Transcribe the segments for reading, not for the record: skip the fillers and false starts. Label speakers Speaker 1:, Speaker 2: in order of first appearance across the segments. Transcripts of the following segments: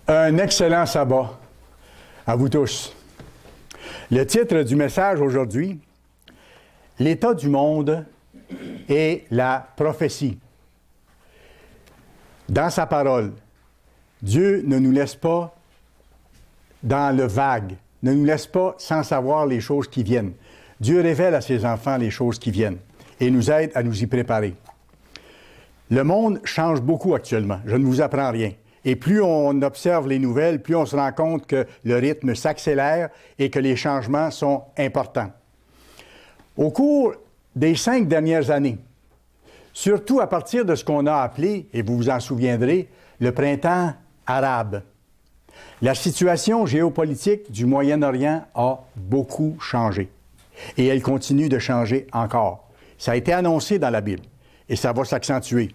Speaker 1: Un excellent sabbat à vous tous. Le titre du message aujourd'hui, l'état du monde et la prophétie. Dans sa parole, Dieu ne nous laisse pas dans le vague, ne nous laisse pas sans savoir les choses qui viennent. Dieu révèle à ses enfants les choses qui viennent et nous aide à nous y préparer. Le monde change beaucoup actuellement, je ne vous apprends rien. Et plus on observe les nouvelles, plus on se rend compte que le rythme s'accélère et que les changements sont importants. Au cours des 5 dernières années, surtout à partir de ce qu'on a appelé, et vous vous en souviendrez, le printemps arabe, la situation géopolitique du Moyen-Orient a beaucoup changé. Et elle continue de changer encore. Ça a été annoncé dans la Bible et ça va s'accentuer.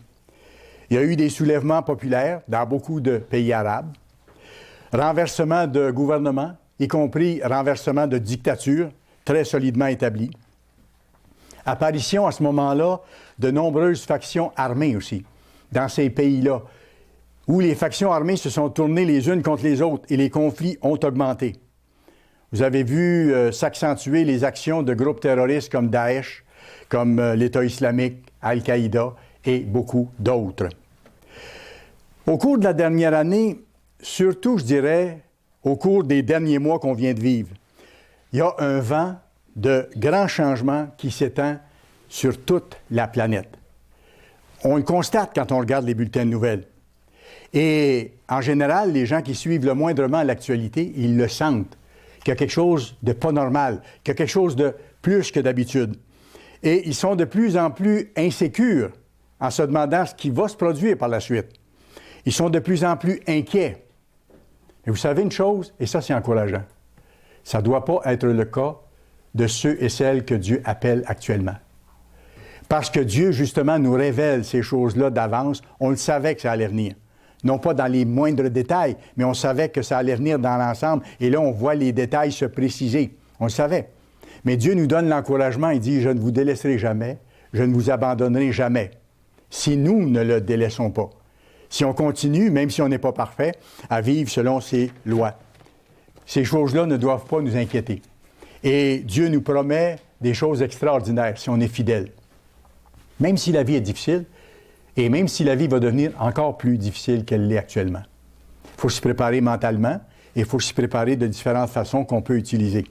Speaker 1: Il y a eu des soulèvements populaires dans beaucoup de pays arabes, renversement de gouvernements, y compris renversement de dictatures très solidement établies, apparition à ce moment-là de nombreuses factions armées aussi dans ces pays-là, où les factions armées se sont tournées les unes contre les autres et les conflits ont augmenté. Vous avez vu s'accentuer les actions de groupes terroristes comme Daesh, comme l'État islamique, Al-Qaïda et beaucoup d'autres. Au cours de la dernière année, surtout, je dirais, au cours des derniers mois qu'on vient de vivre, il y a un vent de grands changements qui s'étend sur toute la planète. On le constate quand on regarde les bulletins de nouvelles. Et en général, les gens qui suivent le moindrement l'actualité, ils le sentent, qu'il y a quelque chose de pas normal, qu'il y a quelque chose de plus que d'habitude. Et ils sont de plus en plus insécures en se demandant ce qui va se produire par la suite. Ils sont de plus en plus inquiets. Et vous savez une chose, et ça c'est encourageant, ça ne doit pas être le cas de ceux et celles que Dieu appelle actuellement. Parce que Dieu, justement, nous révèle ces choses-là d'avance, on le savait que ça allait venir. Non pas dans les moindres détails, mais on savait que ça allait venir dans l'ensemble, et là on voit les détails se préciser. On le savait. Mais Dieu nous donne l'encouragement, il dit « Je ne vous délaisserai jamais, je ne vous abandonnerai jamais », si nous ne le délaissons pas. Si on continue, même si on n'est pas parfait, à vivre selon ses lois. Ces choses-là ne doivent pas nous inquiéter. Et Dieu nous promet des choses extraordinaires si on est fidèle. Même si la vie est difficile, et même si la vie va devenir encore plus difficile qu'elle l'est actuellement. Il faut s'y préparer mentalement et il faut s'y préparer de différentes façons qu'on peut utiliser.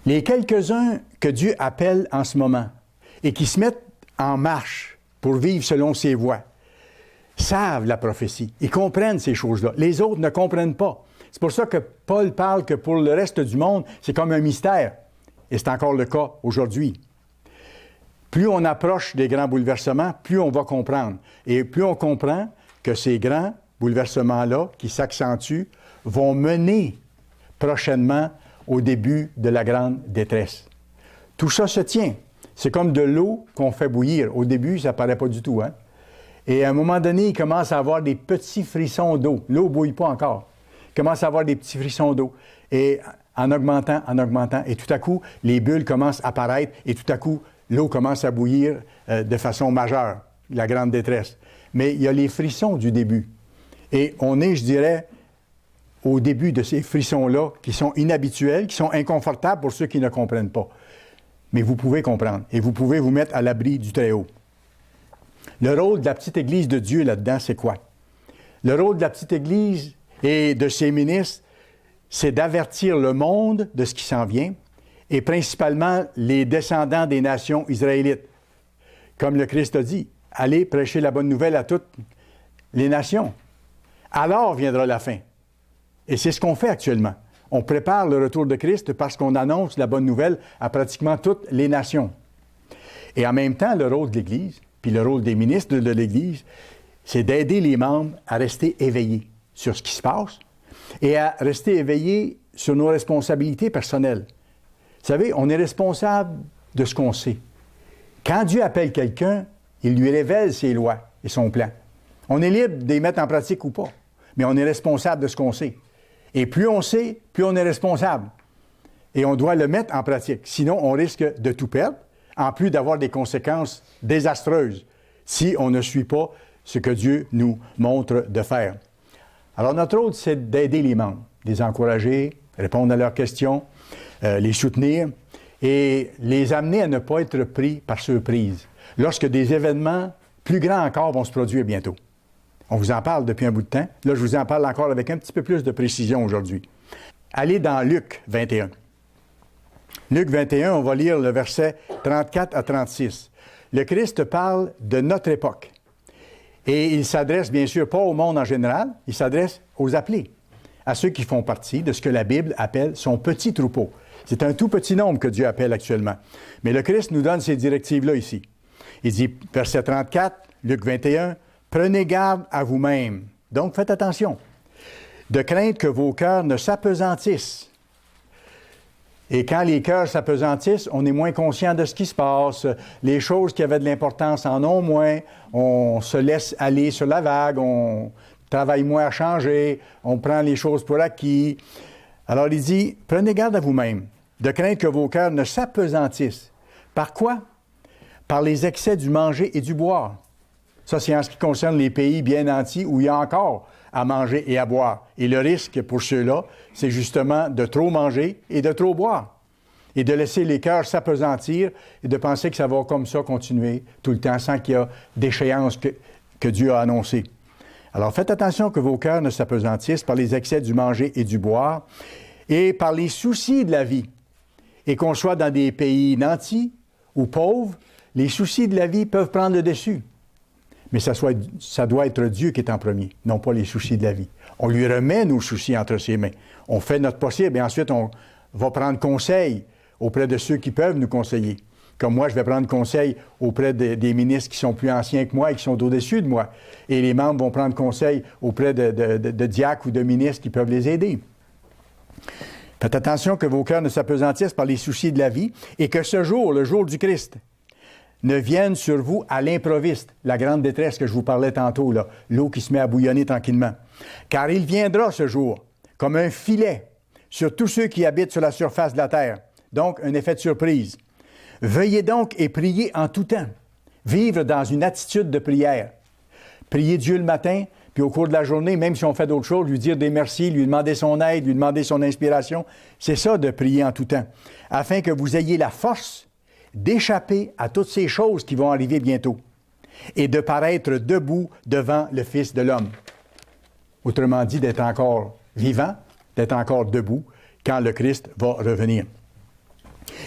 Speaker 1: Les quelques-uns que Dieu appelle en ce moment et qui se mettent en marche pour vivre selon ses voies, savent la prophétie, ils comprennent ces choses-là. Les autres ne comprennent pas. C'est pour ça que Paul parle que pour le reste du monde, c'est comme un mystère. Et c'est encore le cas aujourd'hui. Plus on approche des grands bouleversements, plus on va comprendre. Et plus on comprend que ces grands bouleversements-là, qui s'accentuent, vont mener prochainement au début de la grande détresse. Tout ça se tient. C'est comme de l'eau qu'on fait bouillir. Au début, ça ne paraît pas du tout, hein? Et à un moment donné, il commence à avoir des petits frissons d'eau. L'eau ne bouille pas encore. Il commence à avoir des petits frissons d'eau. Et en augmentant, et tout à coup, les bulles commencent à apparaître, et tout à coup, l'eau commence à bouillir de façon majeure, la grande détresse. Mais il y a les frissons du début. Et on est, je dirais, au début de ces frissons-là, qui sont inhabituels, qui sont inconfortables pour ceux qui ne comprennent pas. Mais vous pouvez comprendre, et vous pouvez vous mettre à l'abri du Très-Haut. Le rôle de la petite Église de Dieu là-dedans, c'est quoi? Le rôle de la petite Église et de ses ministres, c'est d'avertir le monde de ce qui s'en vient, et principalement les descendants des nations israélites. Comme le Christ a dit, allez prêcher la bonne nouvelle à toutes les nations. Alors viendra la fin. Et c'est ce qu'on fait actuellement. On prépare le retour de Christ parce qu'on annonce la bonne nouvelle à pratiquement toutes les nations. Et en même temps, le rôle de l'Église, puis le rôle des ministres de l'Église, c'est d'aider les membres à rester éveillés sur ce qui se passe et à rester éveillés sur nos responsabilités personnelles. Vous savez, on est responsable de ce qu'on sait. Quand Dieu appelle quelqu'un, il lui révèle ses lois et son plan. On est libre de les mettre en pratique ou pas, mais on est responsable de ce qu'on sait. Et plus on sait, plus on est responsable. Et on doit le mettre en pratique. Sinon, on risque de tout perdre, en plus d'avoir des conséquences désastreuses si on ne suit pas ce que Dieu nous montre de faire. Alors, notre rôle, c'est d'aider les membres, les encourager, répondre à leurs questions, les soutenir et les amener à ne pas être pris par surprise lorsque des événements plus grands encore vont se produire bientôt. On vous en parle depuis un bout de temps. Là, je vous en parle encore avec un petit peu plus de précision aujourd'hui. Allez dans Luc 21. Luc 21, on va lire le verset 34 à 36. Le Christ parle de notre époque. Et il s'adresse bien sûr pas au monde en général, il s'adresse aux appelés, à ceux qui font partie de ce que la Bible appelle son petit troupeau. C'est un tout petit nombre que Dieu appelle actuellement. Mais le Christ nous donne ces directives-là ici. Il dit, verset 34, Luc 21, « Prenez garde à vous-même. » Donc, faites attention. « De crainte que vos cœurs ne s'apesantissent. » Et quand les cœurs s'apesantissent, on est moins conscient de ce qui se passe. Les choses qui avaient de l'importance en ont moins. On se laisse aller sur la vague. On travaille moins à changer. On prend les choses pour acquis. Alors, il dit, prenez garde à vous-même, de crainte que vos cœurs ne s'apesantissent. Par quoi? Par les excès du manger et du boire. Ça, c'est en ce qui concerne les pays bien nantis où il y a encore à manger et à boire. Et le risque pour ceux-là, c'est justement de trop manger et de trop boire. Et de laisser les cœurs s'apesantir et de penser que ça va comme ça continuer tout le temps sans qu'il y ait d'échéance que Dieu a annoncée. Alors faites attention que vos cœurs ne s'apesantissent par les excès du manger et du boire et par les soucis de la vie. Et qu'on soit dans des pays nantis ou pauvres, les soucis de la vie peuvent prendre le dessus. Mais ça doit être Dieu qui est en premier, non pas les soucis de la vie. On lui remet nos soucis entre ses mains. On fait notre possible et ensuite on va prendre conseil auprès de ceux qui peuvent nous conseiller. Comme moi, je vais prendre conseil auprès des ministres qui sont plus anciens que moi et qui sont au-dessus de moi. Et les membres vont prendre conseil auprès de diacres ou de ministres qui peuvent les aider. Faites attention que vos cœurs ne s'apesantissent par les soucis de la vie et que ce jour, le jour du Christ, ne vienne sur vous à l'improviste, la grande détresse que je vous parlais tantôt, là, l'eau qui se met à bouillonner tranquillement. Car il viendra ce jour, comme un filet, sur tous ceux qui habitent sur la surface de la terre. Donc, un effet de surprise. Veuillez donc et priez en tout temps. Vivre dans une attitude de prière. Prier Dieu le matin, puis au cours de la journée, même si on fait d'autres choses, lui dire des merci, lui demander son aide, lui demander son inspiration. C'est ça de prier en tout temps. Afin que vous ayez la force d'échapper à toutes ces choses qui vont arriver bientôt et de paraître debout devant le Fils de l'homme. Autrement dit, d'être encore vivant, d'être encore debout quand le Christ va revenir.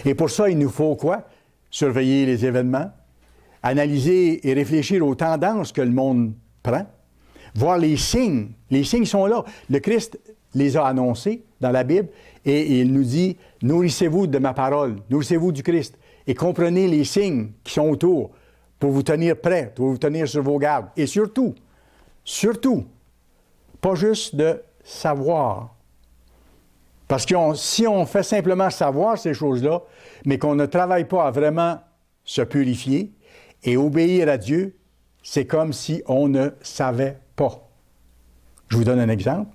Speaker 1: Et pour ça, il nous faut quoi? Surveiller les événements, analyser et réfléchir aux tendances que le monde prend, voir les signes. Les signes sont là. Le Christ les a annoncés dans la Bible et il nous dit, nourrissez-vous de ma parole, nourrissez-vous du Christ. Et comprenez les signes qui sont autour pour vous tenir prêts, pour vous tenir sur vos gardes. Et surtout, pas juste de savoir. Parce que si on fait simplement savoir ces choses-là, mais qu'on ne travaille pas à vraiment se purifier et obéir à Dieu, c'est comme si on ne savait pas. Je vous donne un exemple.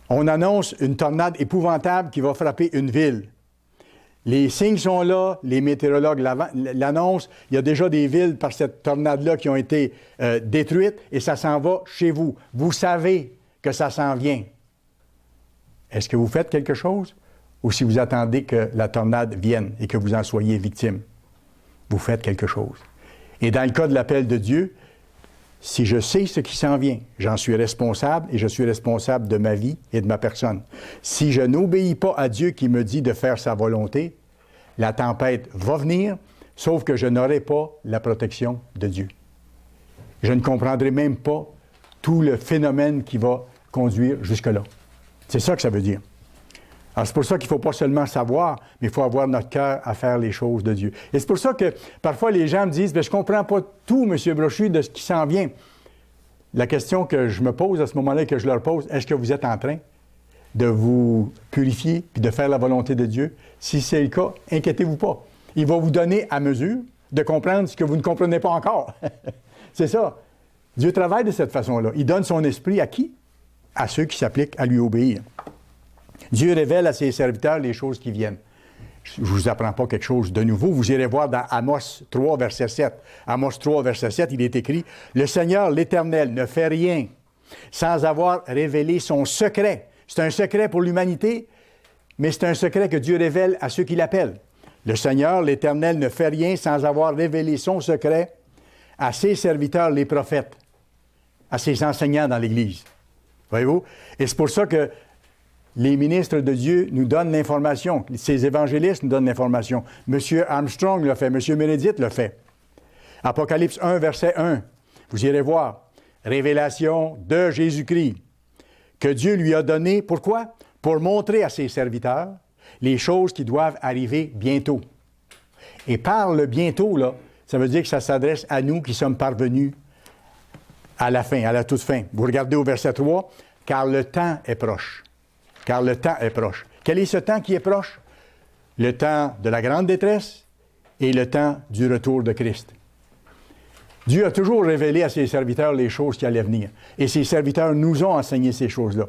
Speaker 1: On annonce une tornade épouvantable qui va frapper une ville. Les signes sont là, les météorologues l'annoncent. Il y a déjà des villes par cette tornade-là qui ont été détruites et ça s'en va chez vous. Vous savez que ça s'en vient. Est-ce que vous faites quelque chose ou si vous attendez que la tornade vienne et que vous en soyez victime? Vous faites quelque chose. Et dans le cas de l'appel de Dieu, si je sais ce qui s'en vient, j'en suis responsable et je suis responsable de ma vie et de ma personne. Si je n'obéis pas à Dieu qui me dit de faire sa volonté, la tempête va venir, sauf que je n'aurai pas la protection de Dieu. Je ne comprendrai même pas tout le phénomène qui va conduire jusque-là. C'est ça que ça veut dire. Alors, c'est pour ça qu'il ne faut pas seulement savoir, mais il faut avoir notre cœur à faire les choses de Dieu. Et c'est pour ça que parfois les gens me disent « je ne comprends pas tout, M. Brochu, de ce qui s'en vient. » La question que je me pose à ce moment-là et que je leur pose, est-ce que vous êtes en train de vous purifier puis de faire la volonté de Dieu? Si c'est le cas, inquiétez-vous pas. Il va vous donner à mesure de comprendre ce que vous ne comprenez pas encore. C'est ça. Dieu travaille de cette façon-là. Il donne son esprit à qui? À ceux qui s'appliquent à lui obéir. Dieu révèle à ses serviteurs les choses qui viennent. Je ne vous apprends pas quelque chose de nouveau. Vous irez voir dans Amos 3, verset 7. Amos 3, verset 7, il est écrit « Le Seigneur, l'Éternel, ne fait rien sans avoir révélé son secret. » C'est un secret pour l'humanité, mais c'est un secret que Dieu révèle à ceux qui l'appellent. Le Seigneur, l'Éternel, ne fait rien sans avoir révélé son secret à ses serviteurs, les prophètes, à ses enseignants dans l'Église. Voyez-vous? Et c'est pour ça que les ministres de Dieu nous donnent l'information. Ces évangélistes nous donnent l'information. M. Armstrong l'a fait. M. Meredith l'a fait. Apocalypse 1, verset 1. Vous irez voir. Révélation de Jésus-Christ que Dieu lui a donné. Pourquoi? Pour montrer à ses serviteurs les choses qui doivent arriver bientôt. Et par le bientôt, là, ça veut dire que ça s'adresse à nous qui sommes parvenus à la fin, à la toute fin. Vous regardez au verset 3, « Car le temps est proche. » Car le temps est proche. Quel est ce temps qui est proche? Le temps de la grande détresse et le temps du retour de Christ. Dieu a toujours révélé à ses serviteurs les choses qui allaient venir. Et ses serviteurs nous ont enseigné ces choses-là.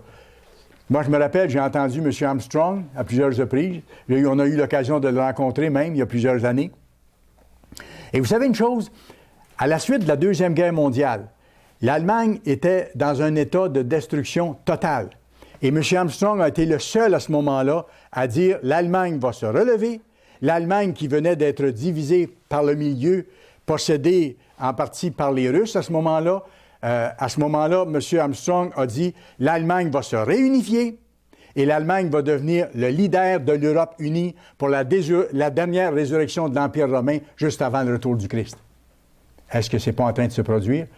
Speaker 1: Moi, je me rappelle, j'ai entendu M. Armstrong à plusieurs reprises. On a eu l'occasion de le rencontrer même il y a plusieurs années. Et vous savez une chose? À la suite de la Deuxième Guerre mondiale, l'Allemagne était dans un état de destruction totale. Et M. Armstrong a été le seul à ce moment-là à dire « L'Allemagne va se relever. » L'Allemagne qui venait d'être divisée par le milieu, possédée en partie par les Russes à ce moment-là. M. Armstrong a dit « L'Allemagne va se réunifier et l'Allemagne va devenir le leader de l'Europe unie pour la dernière résurrection de l'Empire romain juste avant le retour du Christ. » Est-ce que ce n'est pas en train de se produire?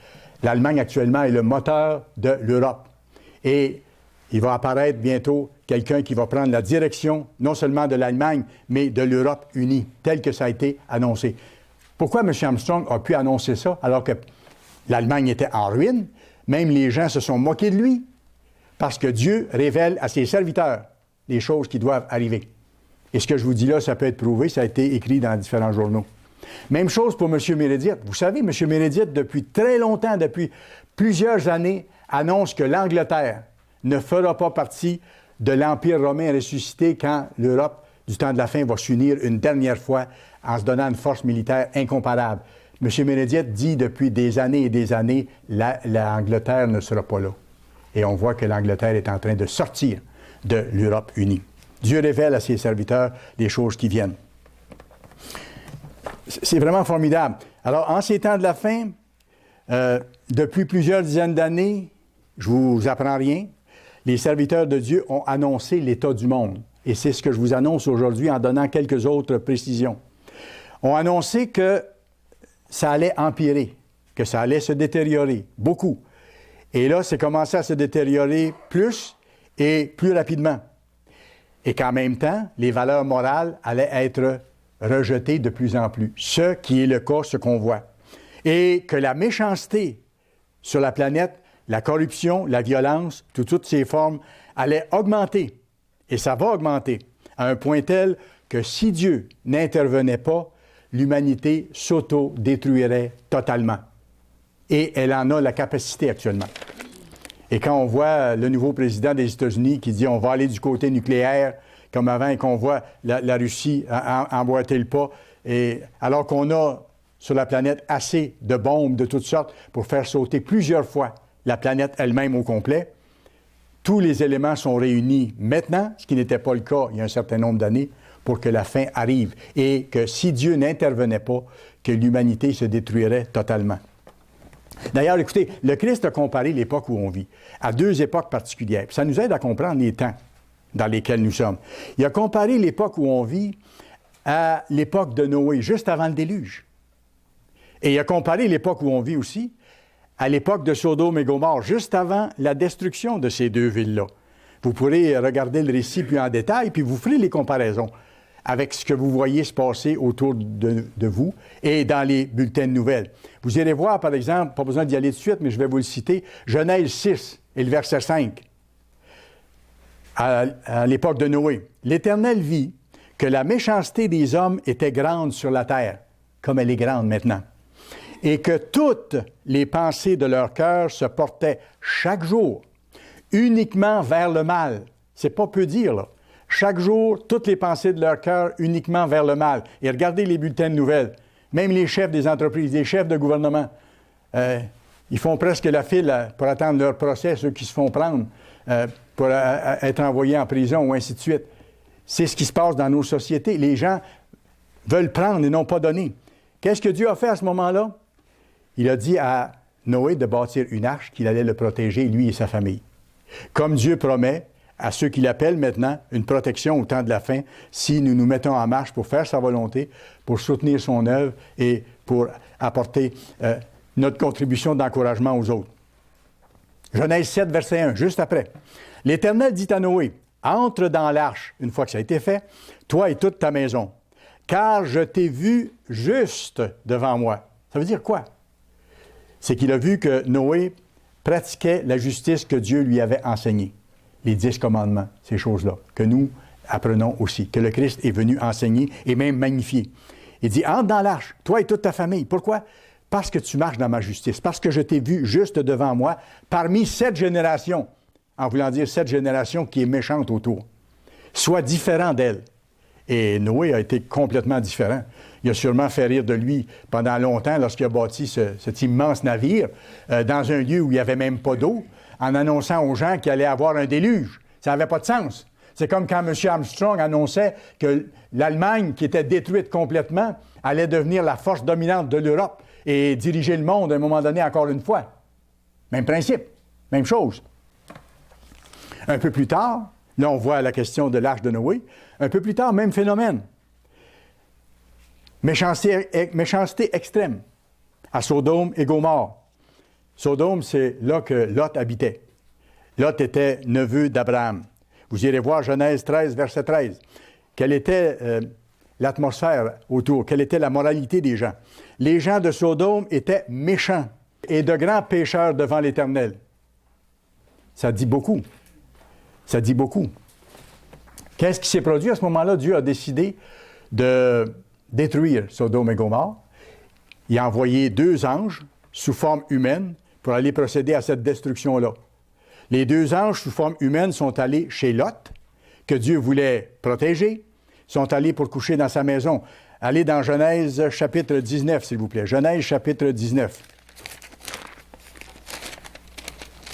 Speaker 1: L'Allemagne actuellement est le moteur de l'Europe. Et il va apparaître bientôt quelqu'un qui va prendre la direction, non seulement de l'Allemagne, mais de l'Europe unie, tel que ça a été annoncé. Pourquoi M. Armstrong a pu annoncer ça alors que l'Allemagne était en ruine? Même les gens se sont moqués de lui, parce que Dieu révèle à ses serviteurs les choses qui doivent arriver. Et ce que je vous dis là, ça peut être prouvé, ça a été écrit dans différents journaux. Même chose pour M. Meredith. Vous savez, M. Meredith, depuis très longtemps, depuis plusieurs années, annonce que l'Angleterre ne fera pas partie de l'Empire romain ressuscité quand l'Europe, du temps de la fin, va s'unir une dernière fois en se donnant une force militaire incomparable. M. Meredith dit depuis des années et des années, l'Angleterre ne sera pas là. Et on voit que l'Angleterre est en train de sortir de l'Europe unie. Dieu révèle à ses serviteurs les choses qui viennent. C'est vraiment formidable. Alors, en ces temps de la fin, depuis plusieurs dizaines d'années, je ne vous apprends rien, les serviteurs de Dieu ont annoncé l'état du monde. Et c'est ce que je vous annonce aujourd'hui en donnant quelques autres précisions. Ont annoncé que ça allait empirer, que ça allait se détériorer, beaucoup. Et là, c'est commencé à se détériorer plus et plus rapidement. Et qu'en même temps, les valeurs morales allaient être rejetées de plus en plus. Ce qui est le cas, ce qu'on voit. Et que la méchanceté sur la planète, la corruption, la violence, toutes ces formes, allaient augmenter. Et ça va augmenter à un point tel que si Dieu n'intervenait pas, l'humanité s'auto-détruirait totalement. Et elle en a la capacité actuellement. Et quand on voit le nouveau président des États-Unis qui dit « on va aller du côté nucléaire », comme avant, et qu'on voit la Russie emboîter le pas, et alors qu'on a sur la planète assez de bombes de toutes sortes pour faire sauter plusieurs fois la planète elle-même au complet, tous les éléments sont réunis maintenant, ce qui n'était pas le cas il y a un certain nombre d'années, pour que la fin arrive. Et que si Dieu n'intervenait pas, que l'humanité se détruirait totalement. D'ailleurs, écoutez, le Christ a comparé l'époque où on vit à deux époques particulières. Puis ça nous aide à comprendre les temps dans lesquels nous sommes. Il a comparé l'époque où on vit à l'époque de Noé, juste avant le déluge. Et il a comparé l'époque où on vit aussi à l'époque de Sodome et Gomorrhe, juste avant la destruction de ces deux villes-là. Vous pourrez regarder le récit plus en détail, puis vous ferez les comparaisons avec ce que vous voyez se passer autour de vous et dans les bulletins de nouvelles. Vous irez voir, par exemple, pas besoin d'y aller de suite, mais je vais vous le citer, Genèse 6 et le verset 5. À l'époque de Noé, l'Éternel vit que la méchanceté des hommes était grande sur la terre, comme elle est grande maintenant, et que toutes les pensées de leur cœur se portaient chaque jour uniquement vers le mal. C'est pas peu dire, là. chaque jour toutes les pensées de leur cœur uniquement vers le mal. Et regardez les bulletins de nouvelles. Même les chefs des entreprises, les chefs de gouvernement, ils font presque la file pour attendre leur procès, ceux qui se font prendre pour être envoyés en prison ou ainsi de suite. C'est ce qui se passe dans nos sociétés. Les gens veulent prendre et non pas donner. Qu'est-ce que Dieu a fait à ce moment-là? Il a dit à Noé de bâtir une arche qu'il allait le protéger, lui et sa famille. Comme Dieu promet à ceux qui l'appellent maintenant une protection au temps de la fin, si nous nous mettons en marche pour faire sa volonté, pour soutenir son œuvre et pour apporter notre contribution d'encouragement aux autres. Genèse 7, verset 1, juste après. L'Éternel dit à Noé, « Entre dans l'arche, une fois que ça a été fait, toi et toute ta maison, car je t'ai vu juste devant moi. » Ça veut dire quoi? C'est qu'il a vu que Noé pratiquait la justice que Dieu lui avait enseignée. Les 10 commandements, ces choses-là, que nous apprenons aussi, que le Christ est venu enseigner et même magnifier. Il dit, entre dans l'arche, toi et toute ta famille. Pourquoi? Parce que tu marches dans ma justice, parce que je t'ai vu juste devant moi, parmi 7 générations, en voulant dire 7 générations qui est méchante autour. Sois différent d'elle. Et Noé a été complètement différent. Il a sûrement fait rire de lui pendant longtemps lorsqu'il a bâti cet immense navire dans un lieu où il n'y avait même pas d'eau, en annonçant aux gens qu'il allait avoir un déluge. Ça n'avait pas de sens. C'est comme quand M. Armstrong annonçait que l'Allemagne, qui était détruite complètement, allait devenir la force dominante de l'Europe et diriger le monde à un moment donné encore une fois. Même principe, même chose. Un peu plus tard, là on voit la question de l'arche de Noé, un peu plus tard, même phénomène. Méchanceté extrême à Sodome et Gomorrhe. Sodome, c'est là que Lot habitait. Lot était neveu d'Abraham. Vous irez voir Genèse 13, verset 13. Quelle était l'atmosphère autour? Quelle était la moralité des gens? Les gens de Sodome étaient méchants et de grands pécheurs devant l'Éternel. Ça dit beaucoup. Ça dit beaucoup. Qu'est-ce qui s'est produit à ce moment-là? Dieu a décidé de détruire Sodome et Gomorrhe. Il a envoyé 2 anges sous forme humaine pour aller procéder à cette destruction-là. Les 2 anges sous forme humaine sont allés chez Lot, que Dieu voulait protéger, sont allés pour coucher dans sa maison. Allez dans Genèse chapitre 19, s'il vous plaît. Genèse chapitre 19.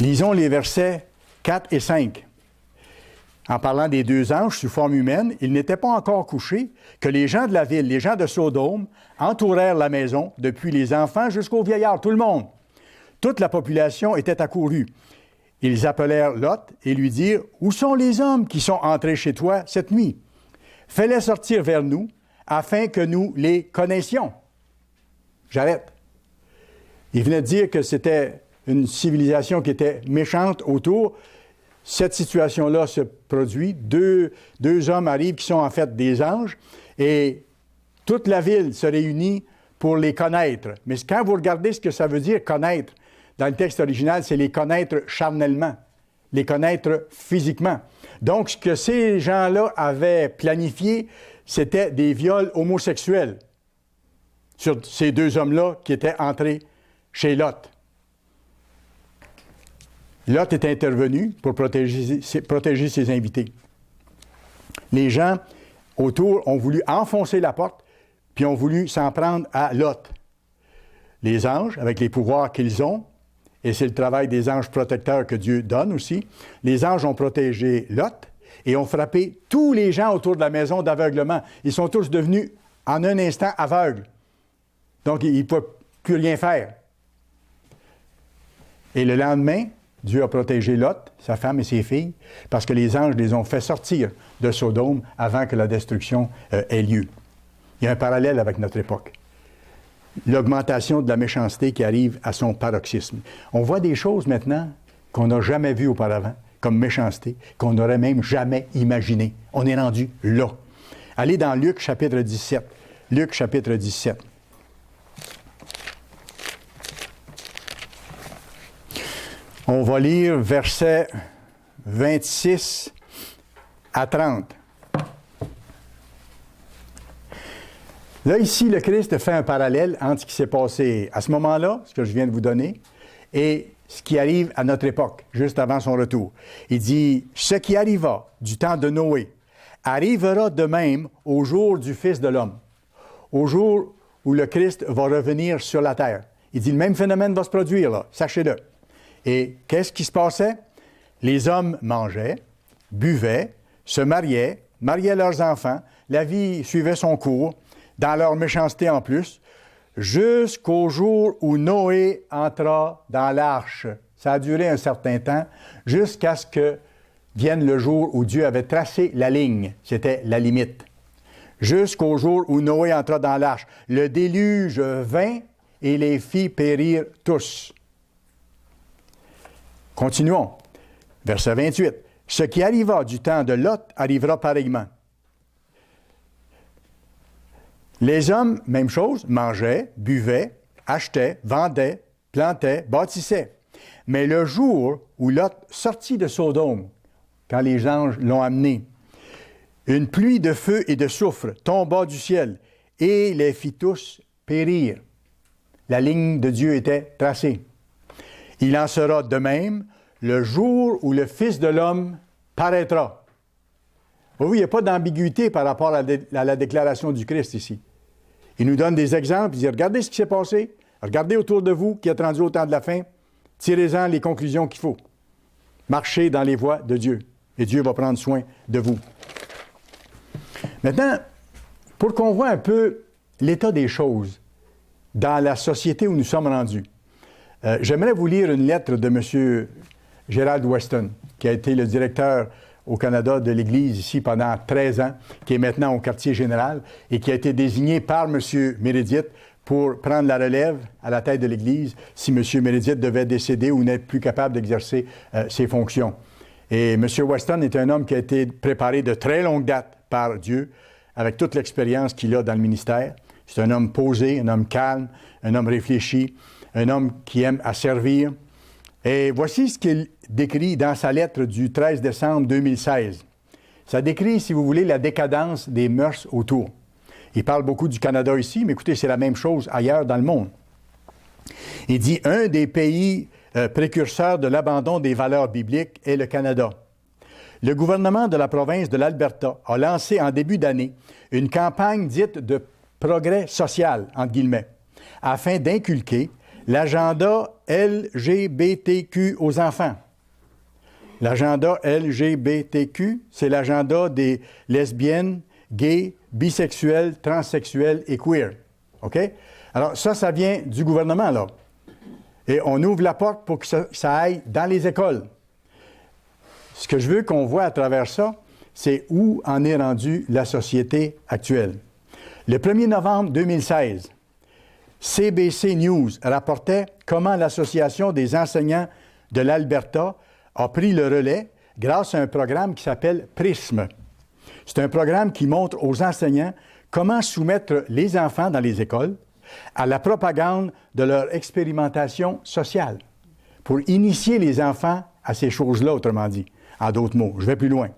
Speaker 1: Lisons les versets 4 et 5. En parlant des 2 anges sous forme humaine, ils n'étaient pas encore couchés que les gens de la ville, les gens de Sodome, entourèrent la maison, depuis les enfants jusqu'aux vieillards, tout le monde. Toute la population était accourue. Ils appelèrent Lot et lui dirent, « Où sont les hommes qui sont entrés chez toi cette nuit? Fais-les sortir vers nous, afin que nous les connaissions. » J'arrête. Il venait de dire que c'était une civilisation qui était méchante autour. Cette situation-là se produit. Deux hommes arrivent qui sont en fait des anges et toute la ville se réunit pour les connaître. Mais quand vous regardez ce que ça veut dire connaître, dans le texte original, c'est les connaître charnellement, les connaître physiquement. Donc, ce que ces gens-là avaient planifié, c'était des viols homosexuels sur ces 2 hommes-là qui étaient entrés chez Lot. Lot est intervenu pour protéger ses invités. Les gens autour ont voulu enfoncer la porte, puis ont voulu s'en prendre à Lot. Les anges, avec les pouvoirs qu'ils ont, et c'est le travail des anges protecteurs que Dieu donne aussi, les anges ont protégé Lot et ont frappé tous les gens autour de la maison d'aveuglement. Ils sont tous devenus, en un instant, aveugles. Donc, ils ne peuvent plus rien faire. Et le lendemain, Dieu a protégé Lot, sa femme et ses filles, parce que les anges les ont fait sortir de Sodome avant que la destruction ait lieu. Il y a un parallèle avec notre époque. L'augmentation de la méchanceté qui arrive à son paroxysme. On voit des choses maintenant qu'on n'a jamais vues auparavant, comme méchanceté, qu'on n'aurait même jamais imaginé. On est rendu là. Allez dans Luc chapitre 17. Luc chapitre 17. On va lire versets 26 à 30. Là, ici, le Christ fait un parallèle entre ce qui s'est passé à ce moment-là, ce que je viens de vous donner, et ce qui arrive à notre époque, juste avant son retour. Il dit, « Ce qui arriva du temps de Noé arrivera de même au jour du Fils de l'homme, au jour où le Christ va revenir sur la terre. Il dit, le même phénomène va se produire, là, sachez-le. Et qu'est-ce qui se passait? Les hommes mangeaient, buvaient, se mariaient leurs enfants, la vie suivait son cours, dans leur méchanceté en plus, jusqu'au jour où Noé entra dans l'arche. Ça a duré un certain temps, jusqu'à ce que vienne le jour où Dieu avait tracé la ligne. C'était la limite. Jusqu'au jour où Noé entra dans l'arche. Le déluge vint et les fit périr tous. Continuons. Verset 28. Ce qui arriva du temps de Lot arrivera pareillement. Les hommes, même chose, mangeaient, buvaient, achetaient, vendaient, plantaient, bâtissaient. Mais le jour où Lot sortit de Sodome, quand les anges l'ont amené, une pluie de feu et de soufre tomba du ciel et les fit tous périr. La ligne de Dieu était tracée. Il en sera de même le jour où le Fils de l'homme paraîtra. Oui, il n'y a pas d'ambiguïté par rapport à la déclaration du Christ ici. Il nous donne des exemples, il dit, regardez ce qui s'est passé, regardez autour de vous qui êtes rendu au temps de la fin, tirez-en les conclusions qu'il faut. Marchez dans les voies de Dieu, et Dieu va prendre soin de vous. Maintenant, pour qu'on voit un peu l'état des choses dans la société où nous sommes rendus, j'aimerais vous lire une lettre de M. Gerald Weston, qui a été le directeur au Canada de l'Église ici pendant 13 ans, qui est maintenant au quartier général et qui a été désigné par M. Meredith pour prendre la relève à la tête de l'Église si M. Meredith devait décéder ou n'être plus capable d'exercer ses fonctions. Et M. Weston est un homme qui a été préparé de très longue date par Dieu, avec toute l'expérience qu'il a dans le ministère. C'est un homme posé, un homme calme, un homme réfléchi, un homme qui aime à servir. Et voici ce qu'il décrit dans sa lettre du 13 décembre 2016. Ça décrit, si vous voulez, la décadence des mœurs autour. Il parle beaucoup du Canada ici, mais écoutez, c'est la même chose ailleurs dans le monde. Il dit, un des pays précurseurs de l'abandon des valeurs bibliques est le Canada. Le gouvernement de la province de l'Alberta a lancé en début d'année une campagne dite de progrès social, entre guillemets, afin d'inculquer l'agenda LGBTQ aux enfants. L'agenda LGBTQ, c'est l'agenda des lesbiennes, gays, bisexuels, transsexuels et queer. OK? Alors, ça vient du gouvernement, là. Et on ouvre la porte pour que ça aille dans les écoles. Ce que je veux qu'on voit à travers ça, c'est où en est rendue la société actuelle. Le 1er novembre 2016, CBC News rapportait comment l'Association des enseignants de l'Alberta a pris le relais grâce à un programme qui s'appelle PRISM. C'est un programme qui montre aux enseignants comment soumettre les enfants dans les écoles à la propagande de leur expérimentation sociale, pour initier les enfants à ces choses-là, autrement dit. En d'autres mots, je vais plus loin.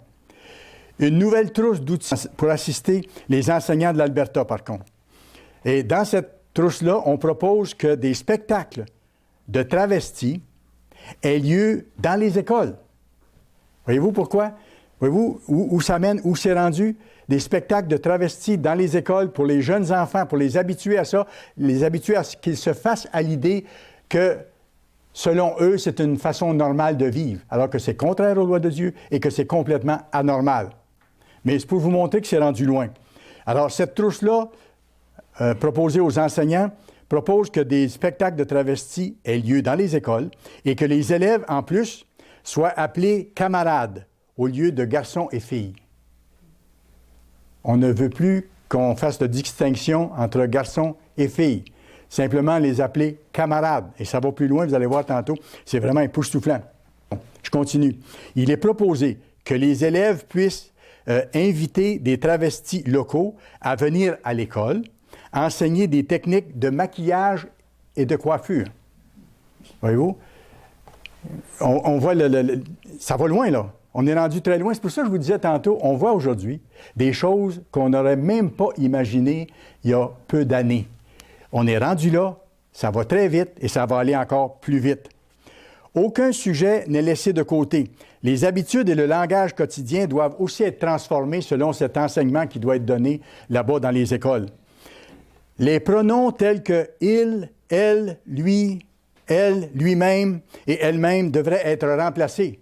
Speaker 1: Une nouvelle trousse d'outils pour assister les enseignants de l'Alberta, par contre. Et dans cette trousse-là, on propose que des spectacles de travestis aient lieu dans les écoles. Voyez-vous pourquoi? Voyez-vous où ça mène, où c'est rendu? Des spectacles de travestis dans les écoles pour les jeunes enfants, pour les habituer à ça, les habituer à ce qu'ils se fassent à l'idée que, selon eux, c'est une façon normale de vivre, alors que c'est contraire aux lois de Dieu et que c'est complètement anormal. Mais c'est pour vous montrer que c'est rendu loin. Alors, cette trousse-là, proposée aux enseignants, propose que des spectacles de travestis aient lieu dans les écoles et que les élèves, en plus, soient appelés camarades au lieu de garçons et filles. On ne veut plus qu'on fasse de distinction entre garçons et filles. Simplement les appeler camarades. Et ça va plus loin, vous allez voir tantôt. C'est vraiment époustouflant. Je continue. Il est proposé que les élèves puissent inviter des travestis locaux à venir à l'école, enseigner des techniques de maquillage et de coiffure. Voyez-vous? On voit ça va loin, là. On est rendu très loin. C'est pour ça que je vous disais tantôt, on voit aujourd'hui des choses qu'on n'aurait même pas imaginées il y a peu d'années. On est rendu là, ça va très vite et ça va aller encore plus vite. Aucun sujet n'est laissé de côté. Les habitudes et le langage quotidien doivent aussi être transformés selon cet enseignement qui doit être donné là-bas dans les écoles. Les pronoms tels que il, elle, lui, elle, lui-même et elle-même devraient être remplacés.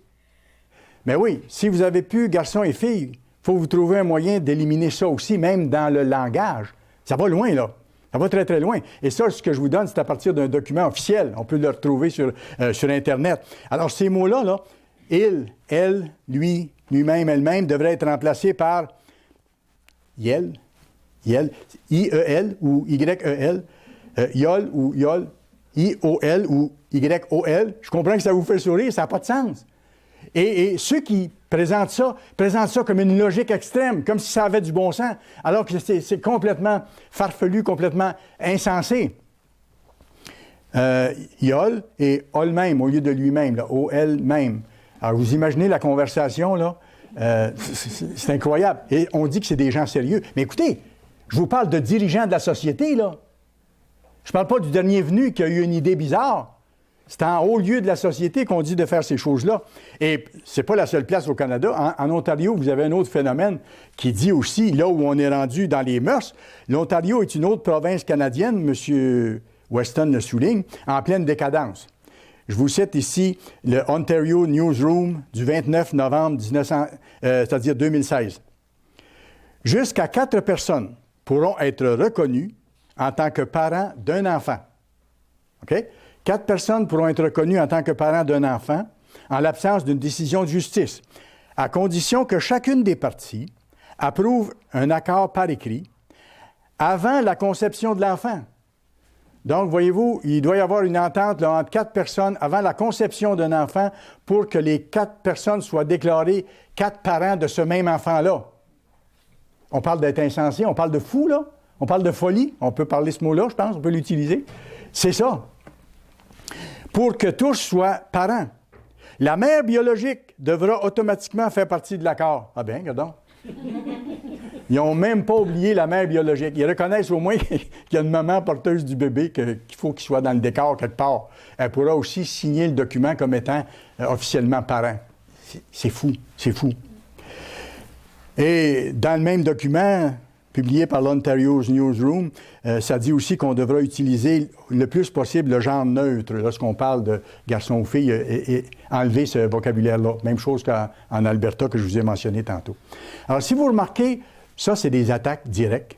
Speaker 1: Mais oui, si vous avez plus garçon et fille, il faut vous trouver un moyen d'éliminer ça aussi, même dans le langage. Ça va loin, là. Ça va très, très loin. Et ça, ce que je vous donne, c'est à partir d'un document officiel. On peut le retrouver sur Internet. Alors, ces mots-là, là, il, elle, lui, lui-même, elle-même, devraient être remplacés par yel, I-E-L ou Y-E-L, yol ou yol, I-O-L ou Y-O-L. Je comprends que ça vous fait sourire, ça n'a pas de sens. Et ceux qui présentent ça comme une logique extrême, comme si ça avait du bon sens, alors que c'est complètement farfelu, complètement insensé. Yol et ol-même au lieu de lui-même, là, O-L-même. Alors, vous imaginez la conversation, là, c'est incroyable. Et on dit que c'est des gens sérieux. Mais écoutez, je vous parle de dirigeants de la société, là. Je ne parle pas du dernier venu qui a eu une idée bizarre. C'est en haut lieu de la société qu'on dit de faire ces choses-là. Et c'est pas la seule place au Canada. En Ontario, vous avez un autre phénomène qui dit aussi, là où on est rendu dans les mœurs, l'Ontario est une autre province canadienne, M. Weston le souligne, en pleine décadence. Je vous cite ici le Ontario Newsroom du 29 novembre c'est-à-dire 2016. Jusqu'à 4 personnes pourront être reconnues en tant que parents d'un enfant. OK? 4 personnes pourront être reconnues en tant que parents d'un enfant en l'absence d'une décision de justice, à condition que chacune des parties approuve un accord par écrit avant la conception de l'enfant. Donc, voyez-vous, il doit y avoir une entente là, entre 4 personnes avant la conception d'un enfant pour que les 4 personnes soient déclarées 4 parents de ce même enfant-là. On parle d'être insensé, on parle de fou, là. On parle de folie. On peut parler ce mot-là, je pense, on peut l'utiliser. C'est ça. Pour que tous soient parents. La mère biologique devra automatiquement faire partie de l'accord. Ah bien, regardons. Ils n'ont même pas oublié la mère biologique. Ils reconnaissent au moins qu'il y a une maman porteuse du bébé qu'il faut qu'il soit dans le décor quelque part. Elle pourra aussi signer le document comme étant officiellement parent. C'est fou, c'est fou. Et dans le même document, publié par l'Ontario's Newsroom, ça dit aussi qu'on devra utiliser le plus possible le genre neutre lorsqu'on parle de garçon ou fille et enlever ce vocabulaire-là. Même chose qu'en Alberta que je vous ai mentionné tantôt. Alors, si vous remarquez, ça, c'est des attaques directes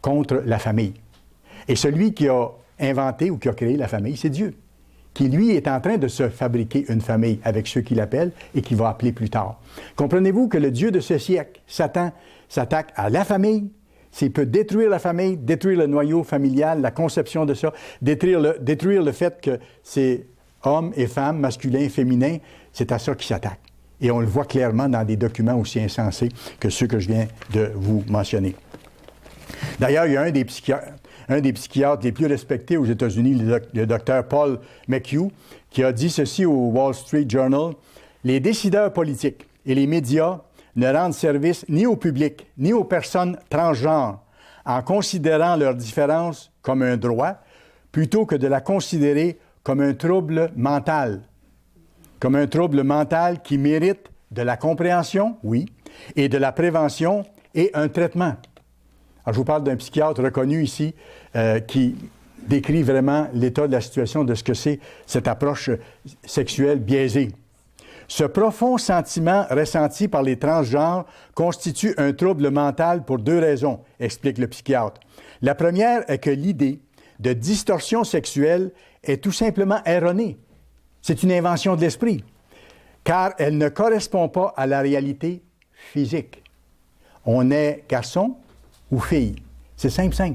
Speaker 1: contre la famille. Et celui qui a inventé ou qui a créé la famille, c'est Dieu, qui, lui, est en train de se fabriquer une famille avec ceux qu'il appelle et qu'il va appeler plus tard. Comprenez-vous que le Dieu de ce siècle, Satan, s'attaque à la famille. S'il peut détruire la famille, détruire le noyau familial, la conception de ça, détruire le fait que c'est hommes et femmes, masculins et féminins, c'est à ça qu'il s'attaque. Et on le voit clairement dans des documents aussi insensés que ceux que je viens de vous mentionner. D'ailleurs, il y a un des psychiatres les plus respectés aux États-Unis, le docteur Paul McHugh, qui a dit ceci au Wall Street Journal: « Les décideurs politiques et les médias ne rendent service ni au public, ni aux personnes transgenres, en considérant leur différence comme un droit, plutôt que de la considérer comme un trouble mental. Comme un trouble mental qui mérite de la compréhension, oui, et de la prévention et un traitement. » Alors, je vous parle d'un psychiatre reconnu ici qui décrit vraiment l'état de la situation de ce que c'est cette approche sexuelle biaisée. Ce profond sentiment ressenti par les transgenres constitue un trouble mental pour 2 raisons, explique le psychiatre. La première est que l'idée de distorsion sexuelle est tout simplement erronée. C'est une invention de l'esprit, car elle ne correspond pas à la réalité physique. On est garçon ou fille. C'est simple. Ça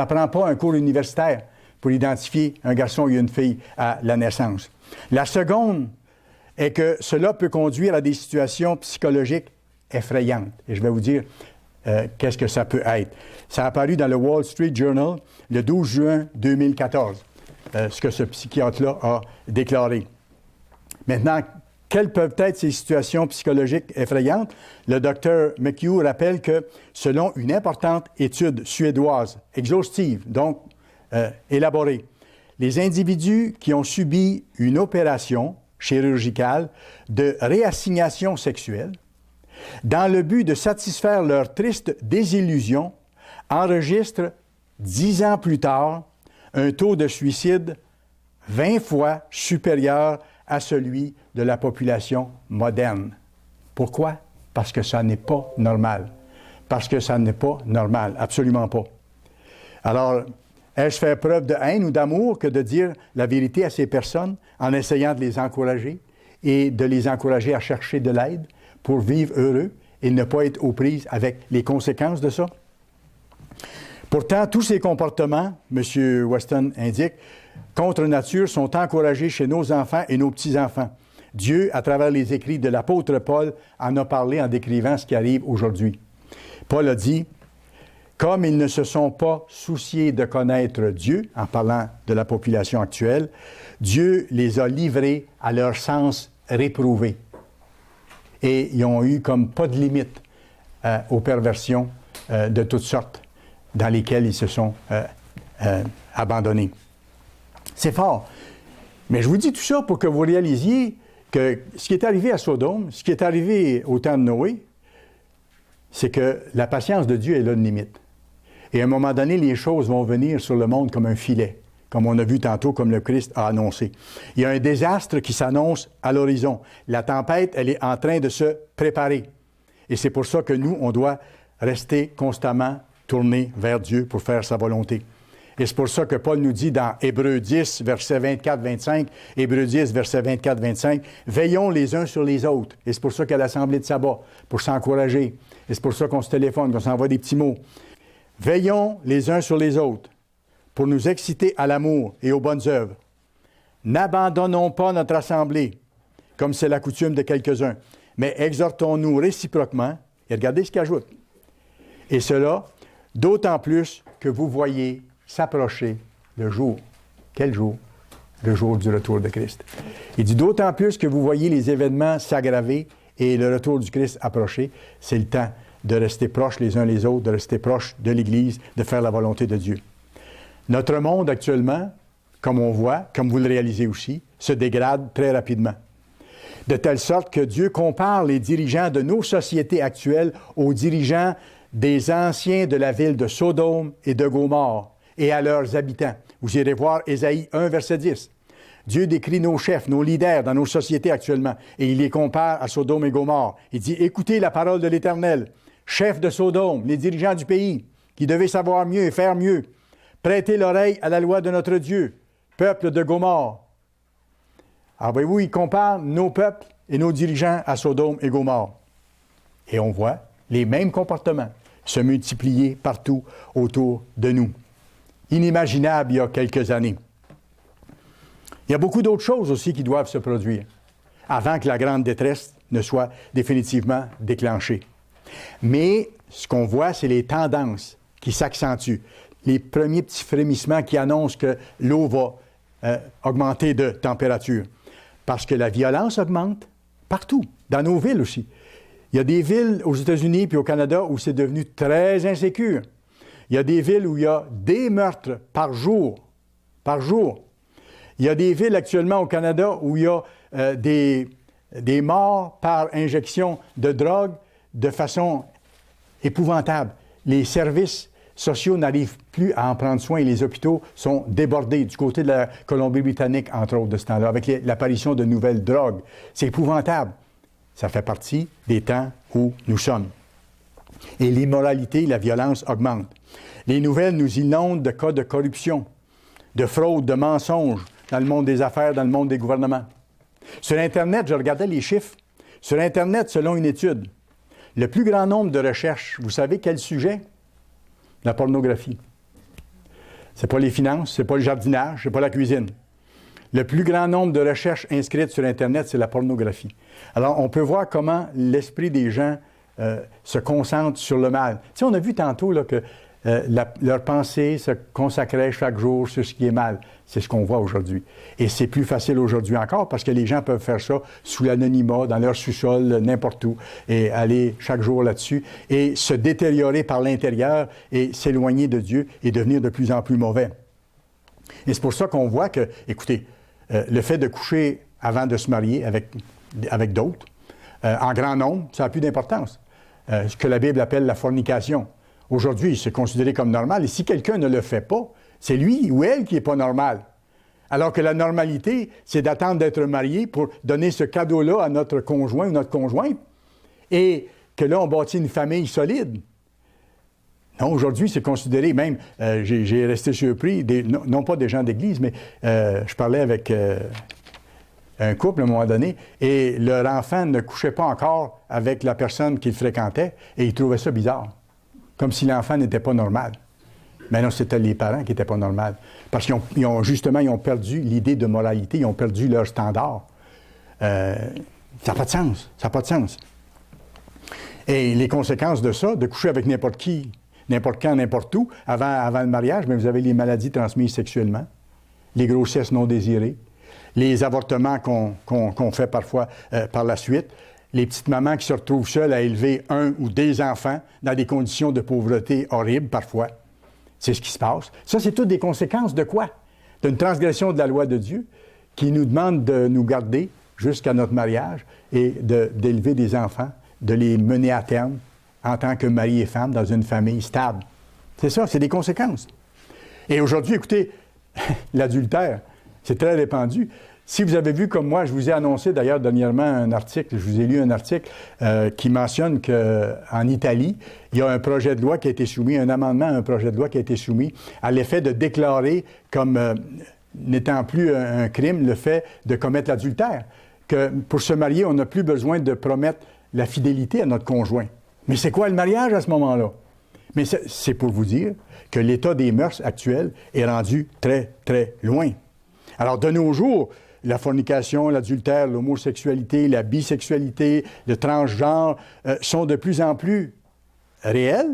Speaker 1: ne prend pas un cours universitaire pour identifier un garçon et une fille à la naissance. La seconde est que cela peut conduire à des situations psychologiques effrayantes. Et je vais vous dire qu'est-ce que ça peut être. Ça a apparu dans le Wall Street Journal le 12 juin 2014, ce que ce psychiatre-là a déclaré. Maintenant, quelles peuvent être ces situations psychologiques effrayantes? Le docteur McHugh rappelle que, selon une importante étude suédoise, exhaustive, donc élaborée, les individus qui ont subi une opération chirurgicale de réassignation sexuelle, dans le but de satisfaire leur triste désillusion, enregistrent 10 ans plus tard un taux de suicide 20 fois supérieur à celui de la population moderne. Pourquoi? Parce que ça n'est pas normal. Parce que ça n'est pas normal, absolument pas. Alors, ai-je fait preuve de haine ou d'amour que de dire la vérité à ces personnes en essayant de les encourager et de les encourager à chercher de l'aide pour vivre heureux et ne pas être aux prises avec les conséquences de ça? Pourtant, tous ces comportements, M. Weston indique, contre nature, sont encouragés chez nos enfants et nos petits-enfants. Dieu, à travers les écrits de l'apôtre Paul, en a parlé en décrivant ce qui arrive aujourd'hui. Paul a dit, « Comme ils ne se sont pas souciés de connaître Dieu, en parlant de la population actuelle, Dieu les a livrés à leur sens réprouvé. Et ils ont eu comme pas de limite aux perversions de toutes sortes dans lesquelles ils se sont abandonnés. » C'est fort. Mais je vous dis tout ça pour que vous réalisiez que ce qui est arrivé à Sodome, ce qui est arrivé au temps de Noé, c'est que la patience de Dieu est là une limite. Et à un moment donné, les choses vont venir sur le monde comme un filet, comme on a vu tantôt, comme le Christ a annoncé. Il y a un désastre qui s'annonce à l'horizon. La tempête, elle est en train de se préparer. Et c'est pour ça que nous, on doit rester constamment tournés vers Dieu pour faire sa volonté. Et c'est pour ça que Paul nous dit dans Hébreux 10, verset 24-25, Hébreux 10, verset 24-25, « Veillons les uns sur les autres. » Et c'est pour ça qu'il y a l'Assemblée de sabbat, pour s'encourager. Et c'est pour ça qu'on se téléphone, qu'on s'envoie des petits mots. « Veillons les uns sur les autres, pour nous exciter à l'amour et aux bonnes œuvres. N'abandonnons pas notre assemblée, comme c'est la coutume de quelques-uns, mais exhortons-nous réciproquement. » Et regardez ce qu'il ajoute. « Et cela, d'autant plus que vous voyez s'approcher le jour. » Quel jour? Le jour du retour de Christ. Il dit, d'autant plus que vous voyez les événements s'aggraver et le retour du Christ approcher, c'est le temps de rester proches les uns les autres, de rester proches de l'Église, de faire la volonté de Dieu. Notre monde actuellement, comme on voit, comme vous le réalisez aussi, se dégrade très rapidement. De telle sorte que Dieu compare les dirigeants de nos sociétés actuelles aux dirigeants des anciens de la ville de Sodome et de Gomorrhe et à leurs habitants. Vous irez voir Ésaïe 1, verset 10. Dieu décrit nos chefs, nos leaders dans nos sociétés actuellement, et il les compare à Sodome et Gomorrhe. Il dit, écoutez la parole de l'Éternel, chefs de Sodome, les dirigeants du pays, qui devaient savoir mieux et faire mieux. Prêtez l'oreille à la loi de notre Dieu, peuple de Gomorrhe. Alors voyez-vous, il compare nos peuples et nos dirigeants à Sodome et Gomorrhe. Et on voit les mêmes comportements se multiplier partout autour de nous. Inimaginable il y a quelques années. Il y a beaucoup d'autres choses aussi qui doivent se produire avant que la grande détresse ne soit définitivement déclenchée. Mais ce qu'on voit, c'est les tendances qui s'accentuent. Les premiers petits frémissements qui annoncent que l'eau va augmenter de température. Parce que la violence augmente partout, dans nos villes aussi. Il y a des villes aux États-Unis puis au Canada où c'est devenu très insécure. Il y a des villes où il y a des meurtres par jour. Par jour. Il y a des villes actuellement au Canada où il y a des morts par injection de drogue de façon épouvantable. Les services sociaux n'arrivent plus à en prendre soin et les hôpitaux sont débordés du côté de la Colombie-Britannique, entre autres, de ce temps-là, avec l'apparition de nouvelles drogues. C'est épouvantable. Ça fait partie des temps où nous sommes. Et l'immoralité, la violence augmentent. Les nouvelles nous inondent de cas de corruption, de fraude, de mensonges dans le monde des affaires, dans le monde des gouvernements. Sur Internet, je regardais les chiffres. Sur Internet, selon une étude, le plus grand nombre de recherches, vous savez quel sujet? La pornographie. C'est pas les finances, c'est pas le jardinage, c'est pas la cuisine. Le plus grand nombre de recherches inscrites sur Internet, c'est la pornographie. Alors, on peut voir comment l'esprit des gens se concentre sur le mal. Tu sais, on a vu tantôt là, que leur pensée se consacrait chaque jour sur ce qui est mal. C'est ce qu'on voit aujourd'hui. Et c'est plus facile aujourd'hui encore parce que les gens peuvent faire ça sous l'anonymat, dans leur sous-sol, n'importe où, et aller chaque jour là-dessus, et se détériorer par l'intérieur et s'éloigner de Dieu et devenir de plus en plus mauvais. Et c'est pour ça qu'on voit que, écoutez, le fait de coucher avant de se marier avec d'autres. En grand nombre, ça n'a plus d'importance. Ce que la Bible appelle la fornication. Aujourd'hui, c'est considéré comme normal. Et si quelqu'un ne le fait pas, c'est lui ou elle qui n'est pas normal. Alors que la normalité, c'est d'attendre d'être marié pour donner ce cadeau-là à notre conjoint ou notre conjointe. Et que là, on bâtit une famille solide. Non, aujourd'hui, c'est considéré, même, j'ai resté surpris, non pas des gens d'église, mais je parlais avec un couple à un moment donné, et leur enfant ne couchait pas encore avec la personne qu'il fréquentait, et ils trouvaient ça bizarre, comme si l'enfant n'était pas normal. Mais non, c'était les parents qui n'étaient pas normaux, parce qu'ils ont perdu l'idée de moralité, ils ont perdu leur standard. Ça n'a pas de sens, ça n'a pas de sens. Et les conséquences de ça, de coucher avec n'importe qui, n'importe quand, n'importe où, avant le mariage, bien, vous avez les maladies transmises sexuellement, les grossesses non désirées, les avortements qu'on fait parfois par la suite, les petites mamans qui se retrouvent seules à élever un ou des enfants dans des conditions de pauvreté horribles parfois. C'est ce qui se passe. Ça, c'est toutes des conséquences de quoi? D'une transgression de la loi de Dieu qui nous demande de nous garder jusqu'à notre mariage et d'élever des enfants, de les mener à terme en tant que mari et femme dans une famille stable. C'est ça, c'est des conséquences. Et aujourd'hui, écoutez, l'adultère, c'est très répandu. Si vous avez vu comme moi, je vous ai annoncé d'ailleurs dernièrement un article, je vous ai lu un article qui mentionne qu'en Italie, il y a un projet de loi qui a été soumis, un amendement à un projet de loi qui a été soumis à l'effet de déclarer comme n'étant plus un crime le fait de commettre l'adultère. Que pour se marier, on n'a plus besoin de promettre la fidélité à notre conjoint. Mais c'est quoi le mariage à ce moment-là? Mais c'est pour vous dire que l'état des mœurs actuelles est rendu très, très loin. Alors, de nos jours, la fornication, l'adultère, l'homosexualité, la bisexualité, le transgenre sont de plus en plus réels,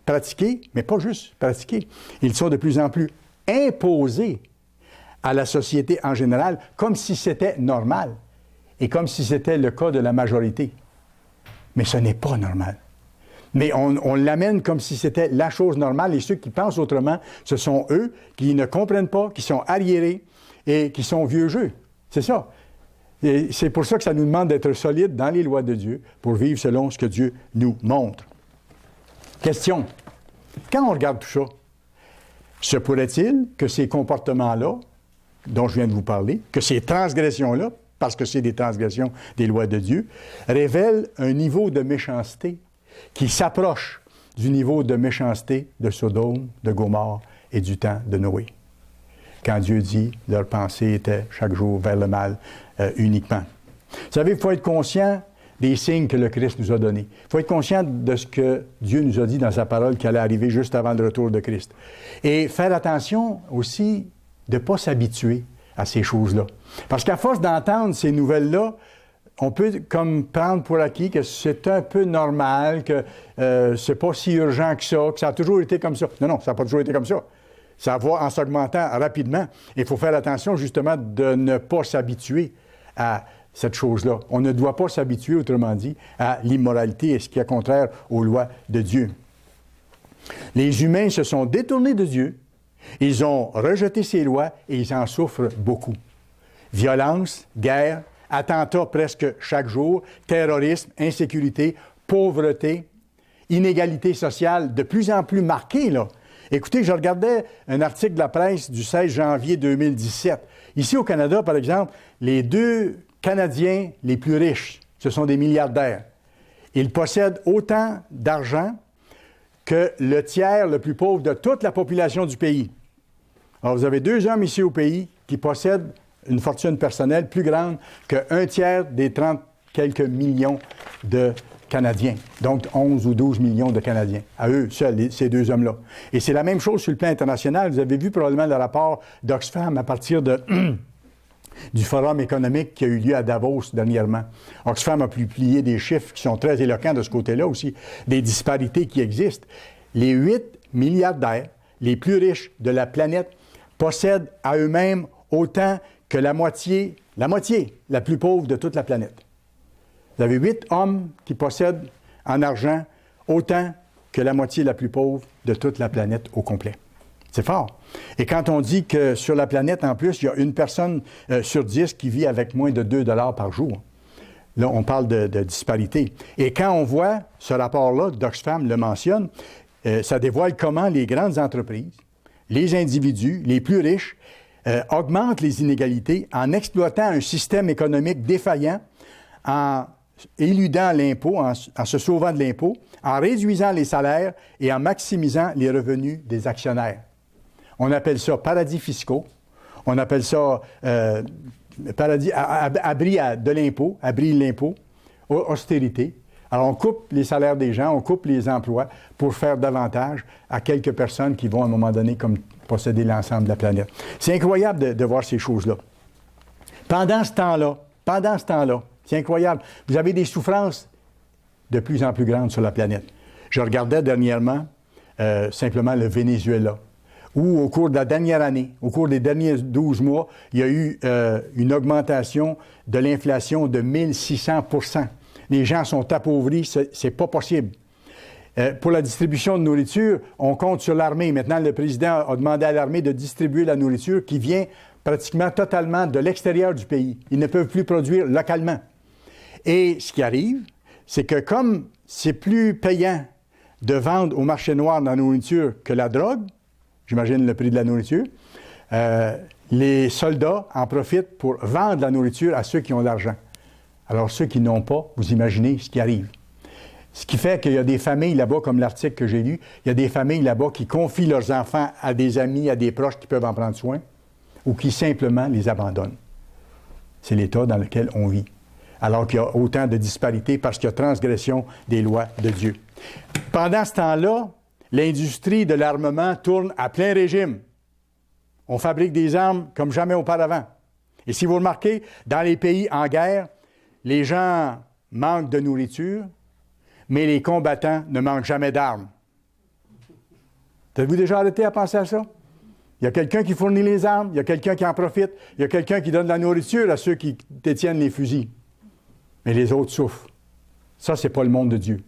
Speaker 1: pratiqués, mais pas juste pratiqués. Ils sont de plus en plus imposés à la société en général, comme si c'était normal et comme si c'était le cas de la majorité. Mais ce n'est pas normal. Mais on l'amène comme si c'était la chose normale, et ceux qui pensent autrement, ce sont eux qui ne comprennent pas, qui sont arriérés et qui sont vieux jeux. C'est ça. Et c'est pour ça que ça nous demande d'être solides dans les lois de Dieu pour vivre selon ce que Dieu nous montre. Question. Quand on regarde tout ça, se pourrait-il que ces comportements-là, dont je viens de vous parler, que ces transgressions-là, parce que c'est des transgressions des lois de Dieu, révèlent un niveau de méchanceté qui s'approche du niveau de méchanceté de Sodome, de Gomorrhe et du temps de Noé. Quand Dieu dit, leur pensée était chaque jour vers le mal uniquement. Vous savez, il faut être conscient des signes que le Christ nous a donnés. Il faut être conscient de ce que Dieu nous a dit dans sa parole qui allait arriver juste avant le retour de Christ. Et faire attention aussi de ne pas s'habituer à ces choses-là. Parce qu'à force d'entendre ces nouvelles-là, on peut comme prendre pour acquis que c'est un peu normal, que c'est pas si urgent que ça a toujours été comme ça. Non, ça n'a pas toujours été comme ça. Ça va en s'augmentant rapidement. Il faut faire attention justement de ne pas s'habituer à cette chose-là. On ne doit pas s'habituer, autrement dit, à l'immoralité et ce qui est contraire aux lois de Dieu. Les humains se sont détournés de Dieu, ils ont rejeté ses lois et ils en souffrent beaucoup. Violence, guerre, attentats presque chaque jour, terrorisme, insécurité, pauvreté, inégalité sociale de plus en plus marquée, là. Écoutez, je regardais un article de la presse du 16 janvier 2017. Ici au Canada, par exemple, les 2 Canadiens les plus riches, ce sont des milliardaires. Ils possèdent autant d'argent que le tiers le plus pauvre de toute la population du pays. Alors, vous avez 2 hommes ici au pays qui possèdent une fortune personnelle plus grande qu'un tiers des 30 quelques millions de Canadiens. Donc, 11 ou 12 millions de Canadiens. À eux seuls, ces 2 hommes-là. Et c'est la même chose sur le plan international. Vous avez vu probablement le rapport d'Oxfam à partir du forum économique qui a eu lieu à Davos dernièrement. Oxfam a publié des chiffres qui sont très éloquents de ce côté-là aussi, des disparités qui existent. Les 8 milliardaires les plus riches de la planète possèdent à eux-mêmes autant que la moitié la plus pauvre de toute la planète. Vous avez 8 hommes qui possèdent en argent autant que la moitié la plus pauvre de toute la planète au complet. C'est fort. Et quand on dit que sur la planète, en plus, il y a une personne sur 10 qui vit avec moins de 2 $ par jour. Là, on parle de disparité. Et quand on voit ce rapport-là, d'Oxfam le mentionne, ça dévoile comment les grandes entreprises, les individus, les plus riches, augmentent les inégalités en exploitant un système économique défaillant, en éludant l'impôt, en se sauvant de l'impôt, en réduisant les salaires et en maximisant les revenus des actionnaires. On appelle ça paradis fiscaux. On appelle ça paradis, abri de l'impôt, abri de l'impôt, austérité. Alors, on coupe les salaires des gens, on coupe les emplois pour faire davantage à quelques personnes qui vont, à un moment donné, comme posséder l'ensemble de la planète. C'est incroyable de voir ces choses-là. Pendant ce temps-là, c'est incroyable. Vous avez des souffrances de plus en plus grandes sur la planète. Je regardais dernièrement simplement le Venezuela, où au cours de la dernière année, au cours des derniers 12 mois, il y a eu une augmentation de l'inflation de 1600 %. Les gens sont appauvris, c'est pas possible. Pour la distribution de nourriture, on compte sur l'armée. Maintenant, le président a demandé à l'armée de distribuer la nourriture qui vient pratiquement totalement de l'extérieur du pays. Ils ne peuvent plus produire localement. Et ce qui arrive, c'est que comme c'est plus payant de vendre au marché noir de la nourriture que la drogue, j'imagine le prix de la nourriture, les soldats en profitent pour vendre la nourriture à ceux qui ont l'argent. Alors ceux qui n'ont pas, vous imaginez ce qui arrive. Ce qui fait qu'il y a des familles là-bas, comme l'article que j'ai lu, il y a des familles là-bas qui confient leurs enfants à des amis, à des proches qui peuvent en prendre soin, ou qui simplement les abandonnent. C'est l'état dans lequel on vit. Alors qu'il y a autant de disparités parce qu'il y a transgression des lois de Dieu. Pendant ce temps-là, l'industrie de l'armement tourne à plein régime. On fabrique des armes comme jamais auparavant. Et si vous remarquez, dans les pays en guerre, les gens manquent de nourriture, mais les combattants ne manquent jamais d'armes. Avez-vous déjà arrêté à penser à ça? Il y a quelqu'un qui fournit les armes, il y a quelqu'un qui en profite, il y a quelqu'un qui donne de la nourriture à ceux qui détiennent les fusils. Mais les autres souffrent. Ça, c'est pas le monde de Dieu.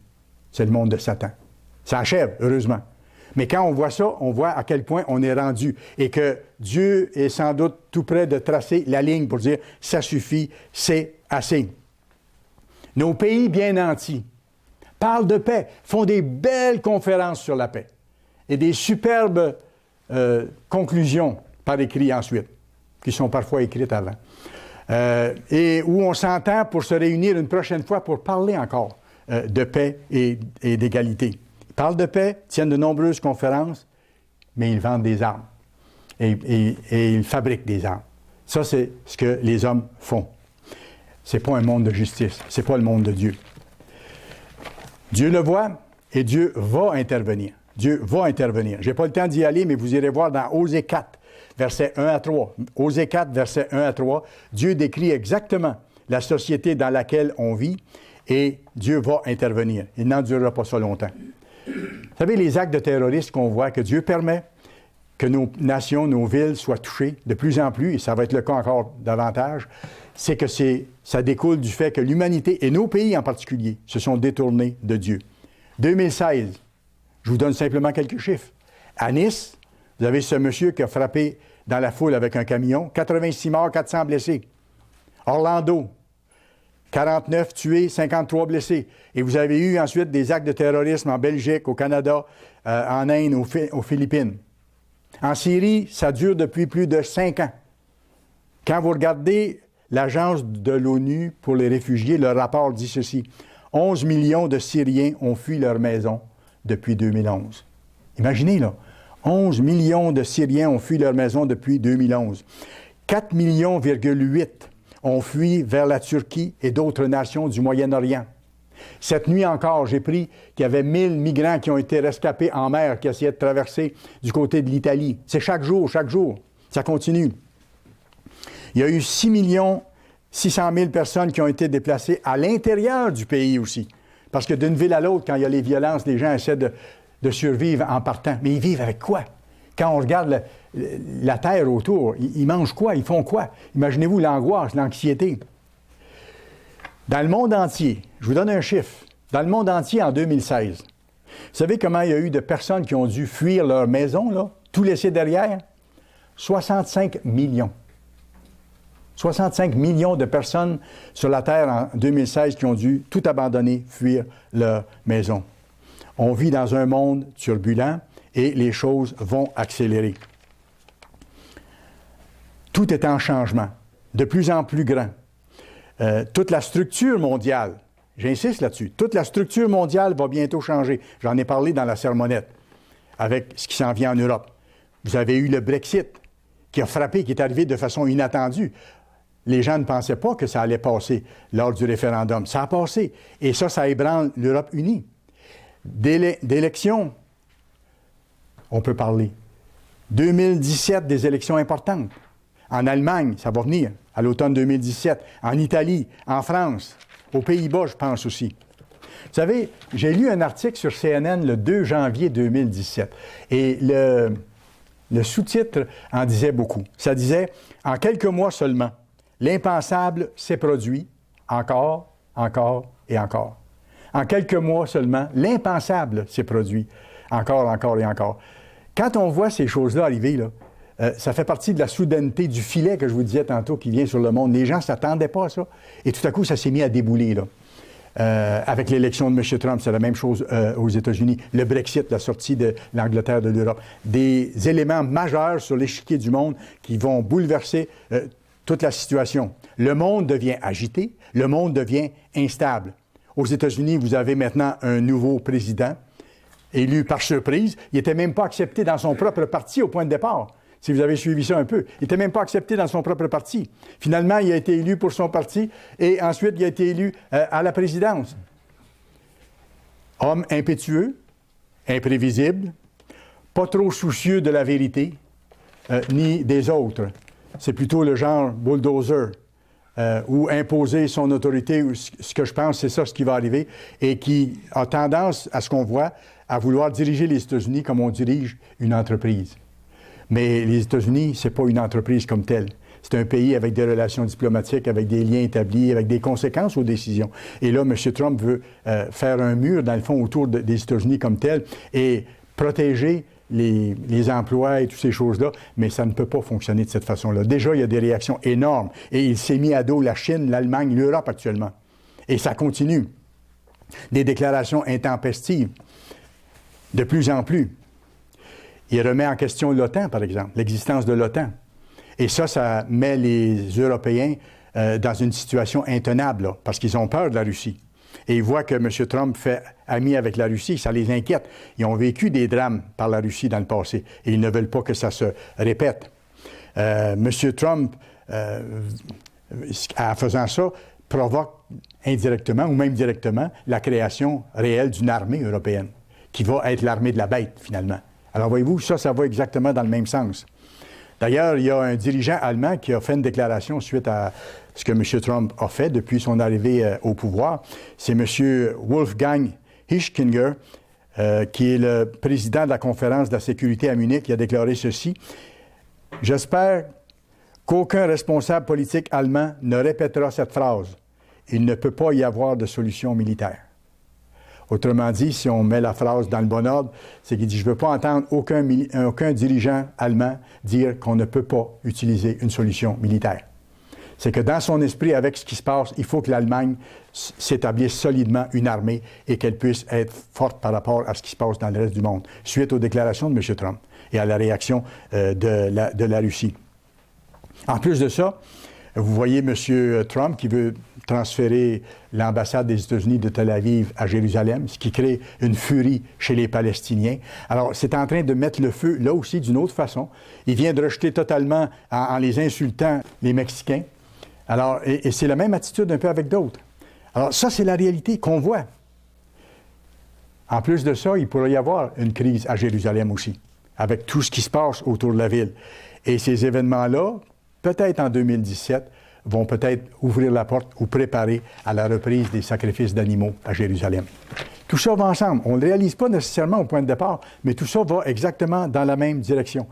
Speaker 1: C'est le monde de Satan. Ça achève, heureusement. Mais quand on voit ça, on voit à quel point on est rendu et que Dieu est sans doute tout près de tracer la ligne pour dire « ça suffit, c'est assez ». Nos pays bien nantis parlent de paix, font des belles conférences sur la paix et des superbes conclusions par écrit ensuite, qui sont parfois écrites avant. Et où on s'entend pour se réunir une prochaine fois pour parler encore de paix et d'égalité. Ils parlent de paix, tiennent de nombreuses conférences, mais ils vendent des armes et ils fabriquent des armes. Ça, c'est ce que les hommes font. C'est pas un monde de justice, c'est pas le monde de Dieu. Dieu le voit et Dieu va intervenir. Dieu va intervenir. Je n'ai pas le temps d'y aller, mais vous irez voir dans Osée 4, versets 1 à 3. Osée 4, versets 1 à 3. Dieu décrit exactement la société dans laquelle on vit et Dieu va intervenir. Il n'en durera pas ça longtemps. Vous savez, les actes de terrorisme qu'on voit, que Dieu permet que nos nations, nos villes soient touchées de plus en plus, et ça va être le cas encore davantage, c'est que ça découle du fait que l'humanité, et nos pays en particulier, se sont détournés de Dieu. 2016, je vous donne simplement quelques chiffres. À Nice, vous avez ce monsieur qui a frappé dans la foule avec un camion, 86 morts, 400 blessés. Orlando, 49 tués, 53 blessés. Et vous avez eu ensuite des actes de terrorisme en Belgique, au Canada, en Inde, aux Philippines. En Syrie, ça dure depuis plus de 5 ans. Quand vous regardez l'Agence de l'ONU pour les réfugiés, le rapport dit ceci. 11 millions de Syriens ont fui leur maison depuis 2011. Imaginez, là. 11 millions de Syriens ont fui leur maison depuis 2011. 4,8 millions ont fui vers la Turquie et d'autres nations du Moyen-Orient. Cette nuit encore, j'ai pris qu'il y avait 1000 migrants qui ont été rescapés en mer, qui essayaient de traverser du côté de l'Italie. C'est chaque jour. Ça continue. Il y a eu 6 600 000 personnes qui ont été déplacées à l'intérieur du pays aussi. Parce que d'une ville à l'autre, quand il y a les violences, les gens essaient de survivre en partant. Mais ils vivent avec quoi? Quand on regarde la terre autour, ils mangent quoi? Ils font quoi? Imaginez-vous l'angoisse, l'anxiété. Dans le monde entier, je vous donne un chiffre, dans le monde entier en 2016, vous savez comment il y a eu de personnes qui ont dû fuir leur maison, là? tout laissé derrière? 65 millions. 65 millions de personnes sur la Terre en 2016 qui ont dû tout abandonner, fuir leur maison. On vit dans un monde turbulent et les choses vont accélérer. Tout est en changement, de plus en plus grand. Toute la structure mondiale, j'insiste là-dessus, toute la structure mondiale va bientôt changer. J'en ai parlé dans la sermonnette, avec ce qui s'en vient en Europe. Vous avez eu le Brexit, qui a frappé, qui est arrivé de façon inattendue. Les gens ne pensaient pas que ça allait passer lors du référendum. Ça a passé. Et ça ébranle l'Europe unie. D'élections, on peut parler. 2017, des élections importantes. En Allemagne, ça va venir, à l'automne 2017. En Italie, en France, aux Pays-Bas, je pense aussi. Vous savez, j'ai lu un article sur CNN le 2 janvier 2017. Et le sous-titre en disait beaucoup. Ça disait « En quelques mois seulement, l'impensable s'est produit encore, encore et encore. » En quelques mois seulement, l'impensable s'est produit encore, encore et encore. Quand on voit ces choses-là arriver, là, ça fait partie de la soudaineté du filet que je vous disais tantôt qui vient sur le monde. Les gens ne s'attendaient pas à ça. Et tout à coup, ça s'est mis à débouler, là. Avec l'élection de M. Trump, c'est la même chose aux États-Unis. Le Brexit, la sortie de l'Angleterre de l'Europe. Des éléments majeurs sur l'échiquier du monde qui vont bouleverser toute la situation. Le monde devient agité, le monde devient instable. Aux États-Unis, vous avez maintenant un nouveau président élu par surprise. Il n'était même pas accepté dans son propre parti au point de départ. Si vous avez suivi ça un peu. Il n'était même pas accepté dans son propre parti. Finalement, il a été élu pour son parti et ensuite, il a été élu à la présidence. Homme impétueux, imprévisible, pas trop soucieux de la vérité, ni des autres. C'est plutôt le genre bulldozer, ou imposer son autorité, ou ce que je pense, c'est ça ce qui va arriver, et qui a tendance, à ce qu'on voit, à vouloir diriger les États-Unis comme on dirige une entreprise. Mais les États-Unis, ce n'est pas une entreprise comme telle. C'est un pays avec des relations diplomatiques, avec des liens établis, avec des conséquences aux décisions. Et là, M. Trump veut faire un mur, dans le fond, autour des États-Unis comme tel et protéger les emplois et toutes ces choses-là, mais ça ne peut pas fonctionner de cette façon-là. Déjà, il y a des réactions énormes et il s'est mis à dos la Chine, l'Allemagne, l'Europe actuellement. Et ça continue. Des déclarations intempestives, de plus en plus. Il remet en question l'OTAN, par exemple, l'existence de l'OTAN. Et ça met les Européens dans une situation intenable, là, parce qu'ils ont peur de la Russie. Et ils voient que M. Trump fait ami avec la Russie, ça les inquiète. Ils ont vécu des drames par la Russie dans le passé et ils ne veulent pas que ça se répète. M. Trump, en faisant ça, provoque indirectement ou même directement la création réelle d'une armée européenne, qui va être l'armée de la bête, finalement. Alors, voyez-vous, ça va exactement dans le même sens. D'ailleurs, il y a un dirigeant allemand qui a fait une déclaration suite à ce que M. Trump a fait depuis son arrivée au pouvoir. C'est M. Wolfgang Ischinger, qui est le président de la conférence de la sécurité à Munich, qui a déclaré ceci. « J'espère qu'aucun responsable politique allemand ne répétera cette phrase. Il ne peut pas y avoir de solution militaire. » Autrement dit, si on met la phrase dans le bon ordre, c'est qu'il dit « Je ne veux pas entendre aucun dirigeant allemand dire qu'on ne peut pas utiliser une solution militaire. » C'est que dans son esprit, avec ce qui se passe, il faut que l'Allemagne s'établisse solidement une armée et qu'elle puisse être forte par rapport à ce qui se passe dans le reste du monde, suite aux déclarations de M. Trump et à la réaction de la Russie. En plus de ça, vous voyez M. Trump qui veut transférer l'ambassade des États-Unis de Tel Aviv à Jérusalem, ce qui crée une furie chez les Palestiniens. Alors, c'est en train de mettre le feu, là aussi, d'une autre façon. Il vient de rejeter totalement, en les insultant, les Mexicains. Alors, et c'est la même attitude un peu avec d'autres. Alors, ça, c'est la réalité qu'on voit. En plus de ça, il pourrait y avoir une crise à Jérusalem aussi, avec tout ce qui se passe autour de la ville. Et ces événements-là, peut-être en 2017, vont peut-être ouvrir la porte ou préparer à la reprise des sacrifices d'animaux à Jérusalem. Tout ça va ensemble. On ne le réalise pas nécessairement au point de départ, mais tout ça va exactement dans la même direction.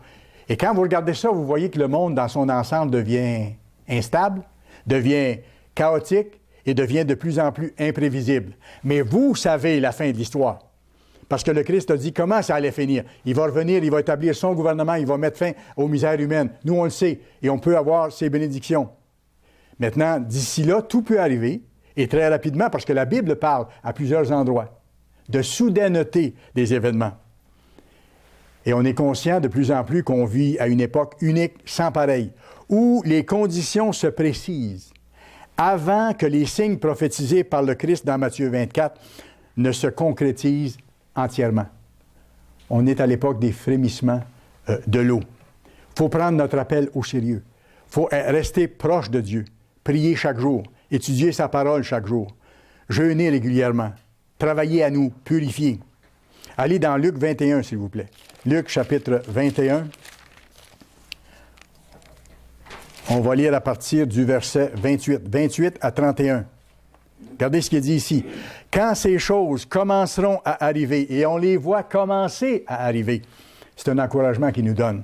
Speaker 1: Et quand vous regardez ça, vous voyez que le monde dans son ensemble devient instable, devient chaotique et devient de plus en plus imprévisible. Mais vous savez la fin de l'histoire. Parce que le Christ a dit comment ça allait finir. Il va revenir, il va établir son gouvernement, il va mettre fin aux misères humaines. Nous, on le sait, et on peut avoir ses bénédictions. Maintenant, d'ici là, tout peut arriver, et très rapidement, parce que la Bible parle à plusieurs endroits de soudaineté des événements. Et on est conscient de plus en plus qu'on vit à une époque unique, sans pareil, où les conditions se précisent avant que les signes prophétisés par le Christ dans Matthieu 24 ne se concrétisent entièrement. On est à l'époque des frémissements de l'eau. Il faut prendre notre appel au sérieux. Il faut rester proche de Dieu, prier chaque jour, étudier sa parole chaque jour, jeûner régulièrement, travailler à nous purifier. Allez dans Luc 21, s'il vous plaît. Luc, chapitre 21. On va lire à partir du verset 28 à 31. Regardez ce qu'il dit ici. « Quand ces choses commenceront à arriver, et on les voit commencer à arriver, c'est un encouragement qu'il nous donne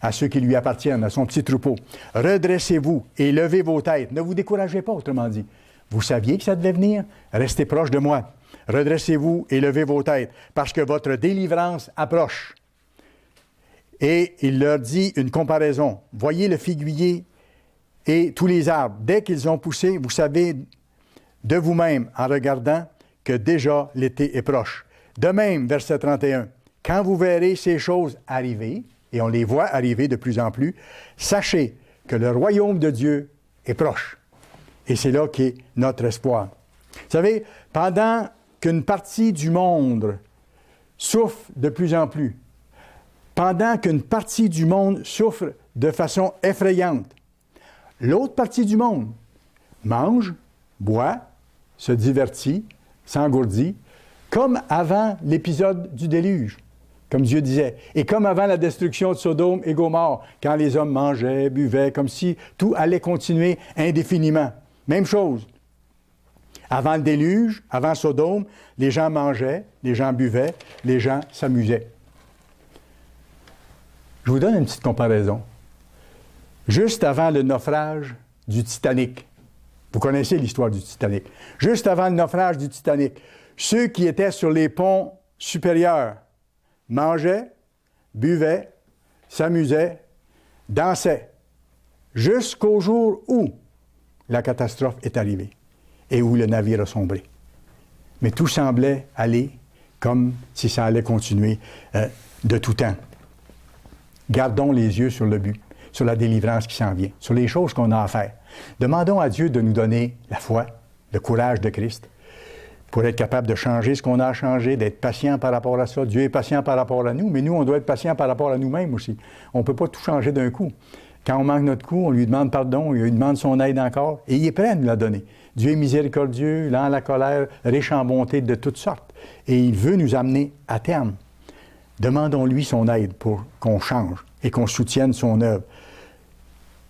Speaker 1: à ceux qui lui appartiennent, à son petit troupeau. Redressez-vous et levez vos têtes. Ne vous découragez pas, autrement dit. Vous saviez que ça devait venir? Restez proche de moi. Redressez-vous et levez vos têtes, parce que votre délivrance approche. » Et il leur dit une comparaison. « Voyez le figuier et tous les arbres. Dès qu'ils ont poussé, vous savez de vous-même, en regardant, que déjà l'été est proche. De même, verset 31, « Quand vous verrez ces choses arriver, et on les voit arriver de plus en plus, sachez que le royaume de Dieu est proche. » Et c'est là qu'est notre espoir. Vous savez, pendant qu'une partie du monde souffre de plus en plus, pendant qu'une partie du monde souffre de façon effrayante, l'autre partie du monde mange, boit, se divertit, s'engourdit, comme avant l'épisode du déluge, comme Dieu disait, et comme avant la destruction de Sodome et Gomorrhe, quand les hommes mangeaient, buvaient, comme si tout allait continuer indéfiniment. Même chose. Avant le déluge, avant Sodome, les gens mangeaient, les gens buvaient, les gens s'amusaient. Je vous donne une petite comparaison. Juste avant le naufrage du Titanic, vous connaissez l'histoire du Titanic, juste avant le naufrage du Titanic, ceux qui étaient sur les ponts supérieurs mangeaient, buvaient, s'amusaient, dansaient, jusqu'au jour où la catastrophe est arrivée et où le navire a sombré. Mais tout semblait aller comme si ça allait continuer de tout temps. Gardons les yeux sur le but, sur la délivrance qui s'en vient, sur les choses qu'on a à faire. Demandons à Dieu de nous donner la foi, le courage de Christ, pour être capable de changer ce qu'on a à changer, d'être patient par rapport à ça. Dieu est patient par rapport à nous, mais nous, on doit être patient par rapport à nous-mêmes aussi. On ne peut pas tout changer d'un coup. Quand on manque notre coup, on lui demande pardon, on lui demande son aide encore, et il est prêt à nous la donner. Dieu est miséricordieux, lent à la colère, riche en bonté de toutes sortes, et il veut nous amener à terme. Demandons-lui son aide pour qu'on change et qu'on soutienne son œuvre.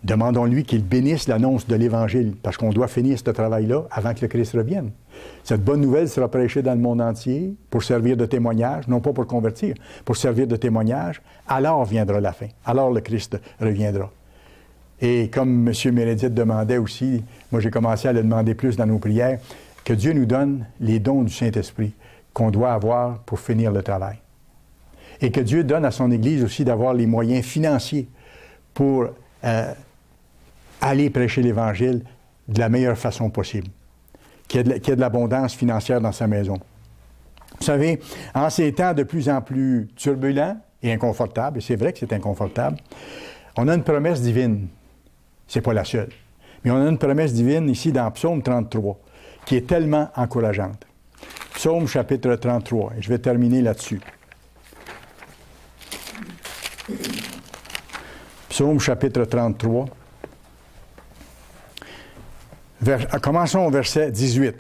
Speaker 1: Demandons-lui qu'il bénisse l'annonce de l'Évangile, parce qu'on doit finir ce travail-là avant que le Christ revienne. Cette bonne nouvelle sera prêchée dans le monde entier pour servir de témoignage, non pas pour convertir, pour servir de témoignage. Alors viendra la fin. Alors le Christ reviendra. Et comme M. Meredith demandait aussi, moi j'ai commencé à le demander plus dans nos prières, que Dieu nous donne les dons du Saint-Esprit qu'on doit avoir pour finir le travail. Et que Dieu donne à son Église aussi d'avoir les moyens financiers pour aller prêcher l'Évangile de la meilleure façon possible. Qu'il y ait de l'abondance financière dans sa maison. Vous savez, en ces temps de plus en plus turbulents et inconfortables, et c'est vrai que c'est inconfortable, on a une promesse divine. C'est pas la seule. Mais on a une promesse divine ici dans Psaume 33, qui est tellement encourageante. Psaume chapitre 33, et je vais terminer là-dessus. Psaume chapitre 33. Commençons au verset 18.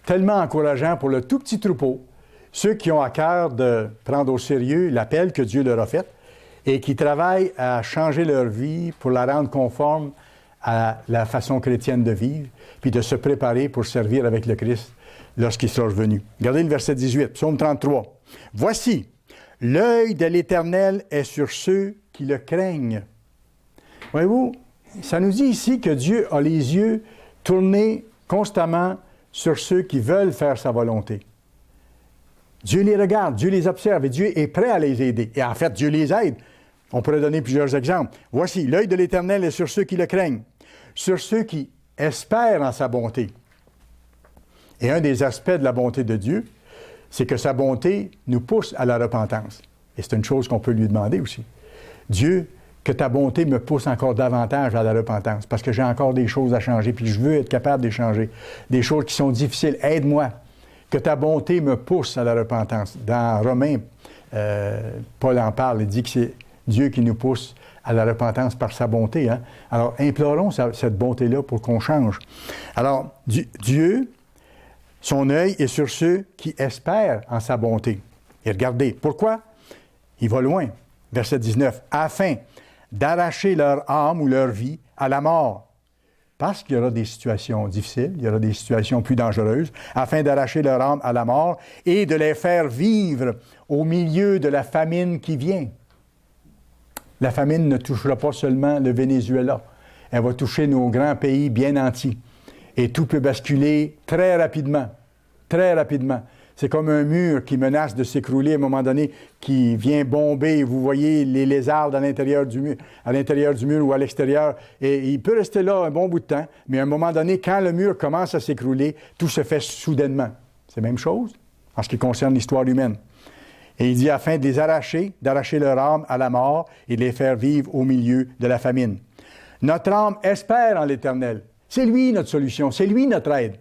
Speaker 1: Tellement encourageant pour le tout petit troupeau, ceux qui ont à cœur de prendre au sérieux l'appel que Dieu leur a fait et qui travaillent à changer leur vie pour la rendre conforme à la façon chrétienne de vivre, puis de se préparer pour servir avec le Christ lorsqu'il sera revenu. Regardez le verset 18, Psaume 33. « Voici, l'œil de l'Éternel est sur ceux qui le craignent. » Voyez-vous, ça nous dit ici que Dieu a les yeux tournés constamment sur ceux qui veulent faire sa volonté. Dieu les regarde, Dieu les observe et Dieu est prêt à les aider. Et en fait, Dieu les aide. On pourrait donner plusieurs exemples. Voici, l'œil de l'Éternel est sur ceux qui le craignent, sur ceux qui espèrent en sa bonté. Et un des aspects de la bonté de Dieu, c'est que sa bonté nous pousse à la repentance. Et c'est une chose qu'on peut lui demander aussi. Dieu, que ta bonté me pousse encore davantage à la repentance, parce que j'ai encore des choses à changer, puis je veux être capable de les changer. Des choses qui sont difficiles, aide-moi. Que ta bonté me pousse à la repentance. Dans Romains, Paul en parle, il dit que c'est Dieu qui nous pousse à la repentance par sa bonté. Hein? Alors, implorons cette bonté-là pour qu'on change. Alors, Dieu, son œil est sur ceux qui espèrent en sa bonté. Et regardez, pourquoi? Il va loin. Verset 19. Afin d'arracher leur âme ou leur vie à la mort. Parce qu'il y aura des situations difficiles, il y aura des situations plus dangereuses, afin d'arracher leur âme à la mort et de les faire vivre au milieu de la famine qui vient. La famine ne touchera pas seulement le Venezuela. Elle va toucher nos grands pays bien entiers. Et tout peut basculer très rapidement. Très rapidement. C'est comme un mur qui menace de s'écrouler à un moment donné, qui vient bomber. Vous voyez les lézards à l'intérieur du mur ou à l'extérieur. Et il peut rester là un bon bout de temps, mais à un moment donné, quand le mur commence à s'écrouler, tout se fait soudainement. C'est la même chose en ce qui concerne l'histoire humaine. Et il dit, afin de les arracher, d'arracher leur âme à la mort et de les faire vivre au milieu de la famine. Notre âme espère en l'Éternel. C'est lui notre solution, c'est lui notre aide.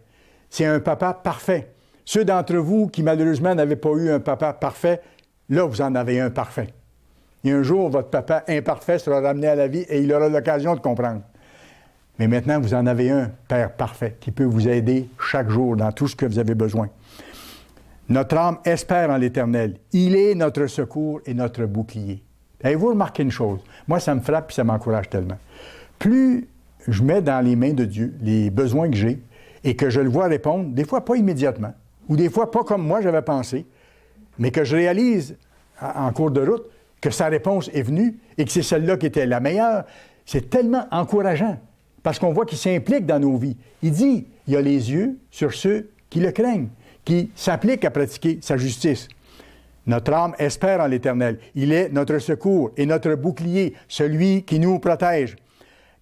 Speaker 1: C'est un papa parfait. Ceux d'entre vous qui, malheureusement, n'avaient pas eu un papa parfait, là, vous en avez un parfait. Et un jour, votre papa imparfait sera ramené à la vie et il aura l'occasion de comprendre. Mais maintenant, vous en avez un Père parfait qui peut vous aider chaque jour dans tout ce que vous avez besoin. Notre âme espère en l'Éternel. Il est notre secours et notre bouclier. Avez-vous remarqué une chose? Moi, ça me frappe et ça m'encourage tellement. Plus je mets dans les mains de Dieu les besoins que j'ai et que je le vois répondre, des fois pas immédiatement, ou des fois pas comme moi j'avais pensé, mais que je réalise en cours de route que sa réponse est venue et que c'est celle-là qui était la meilleure, c'est tellement encourageant parce qu'on voit qu'il s'implique dans nos vies. Il dit, il a les yeux sur ceux qui le craignent, qui s'appliquent à pratiquer sa justice. Notre âme espère en l'Éternel. Il est notre secours et notre bouclier, celui qui nous protège.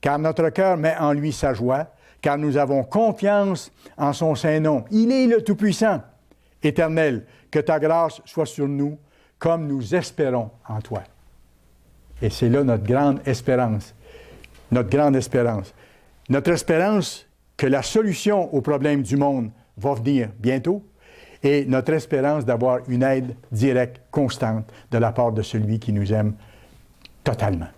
Speaker 1: Car notre cœur met en lui sa joie, car nous avons confiance en son saint nom. Il est le Tout-Puissant. Éternel, que ta grâce soit sur nous, comme nous espérons en toi. Et c'est là notre grande espérance. Notre grande espérance. Notre espérance que la solution aux problèmes du monde va venir bientôt et notre espérance d'avoir une aide directe, constante, de la part de celui qui nous aime totalement.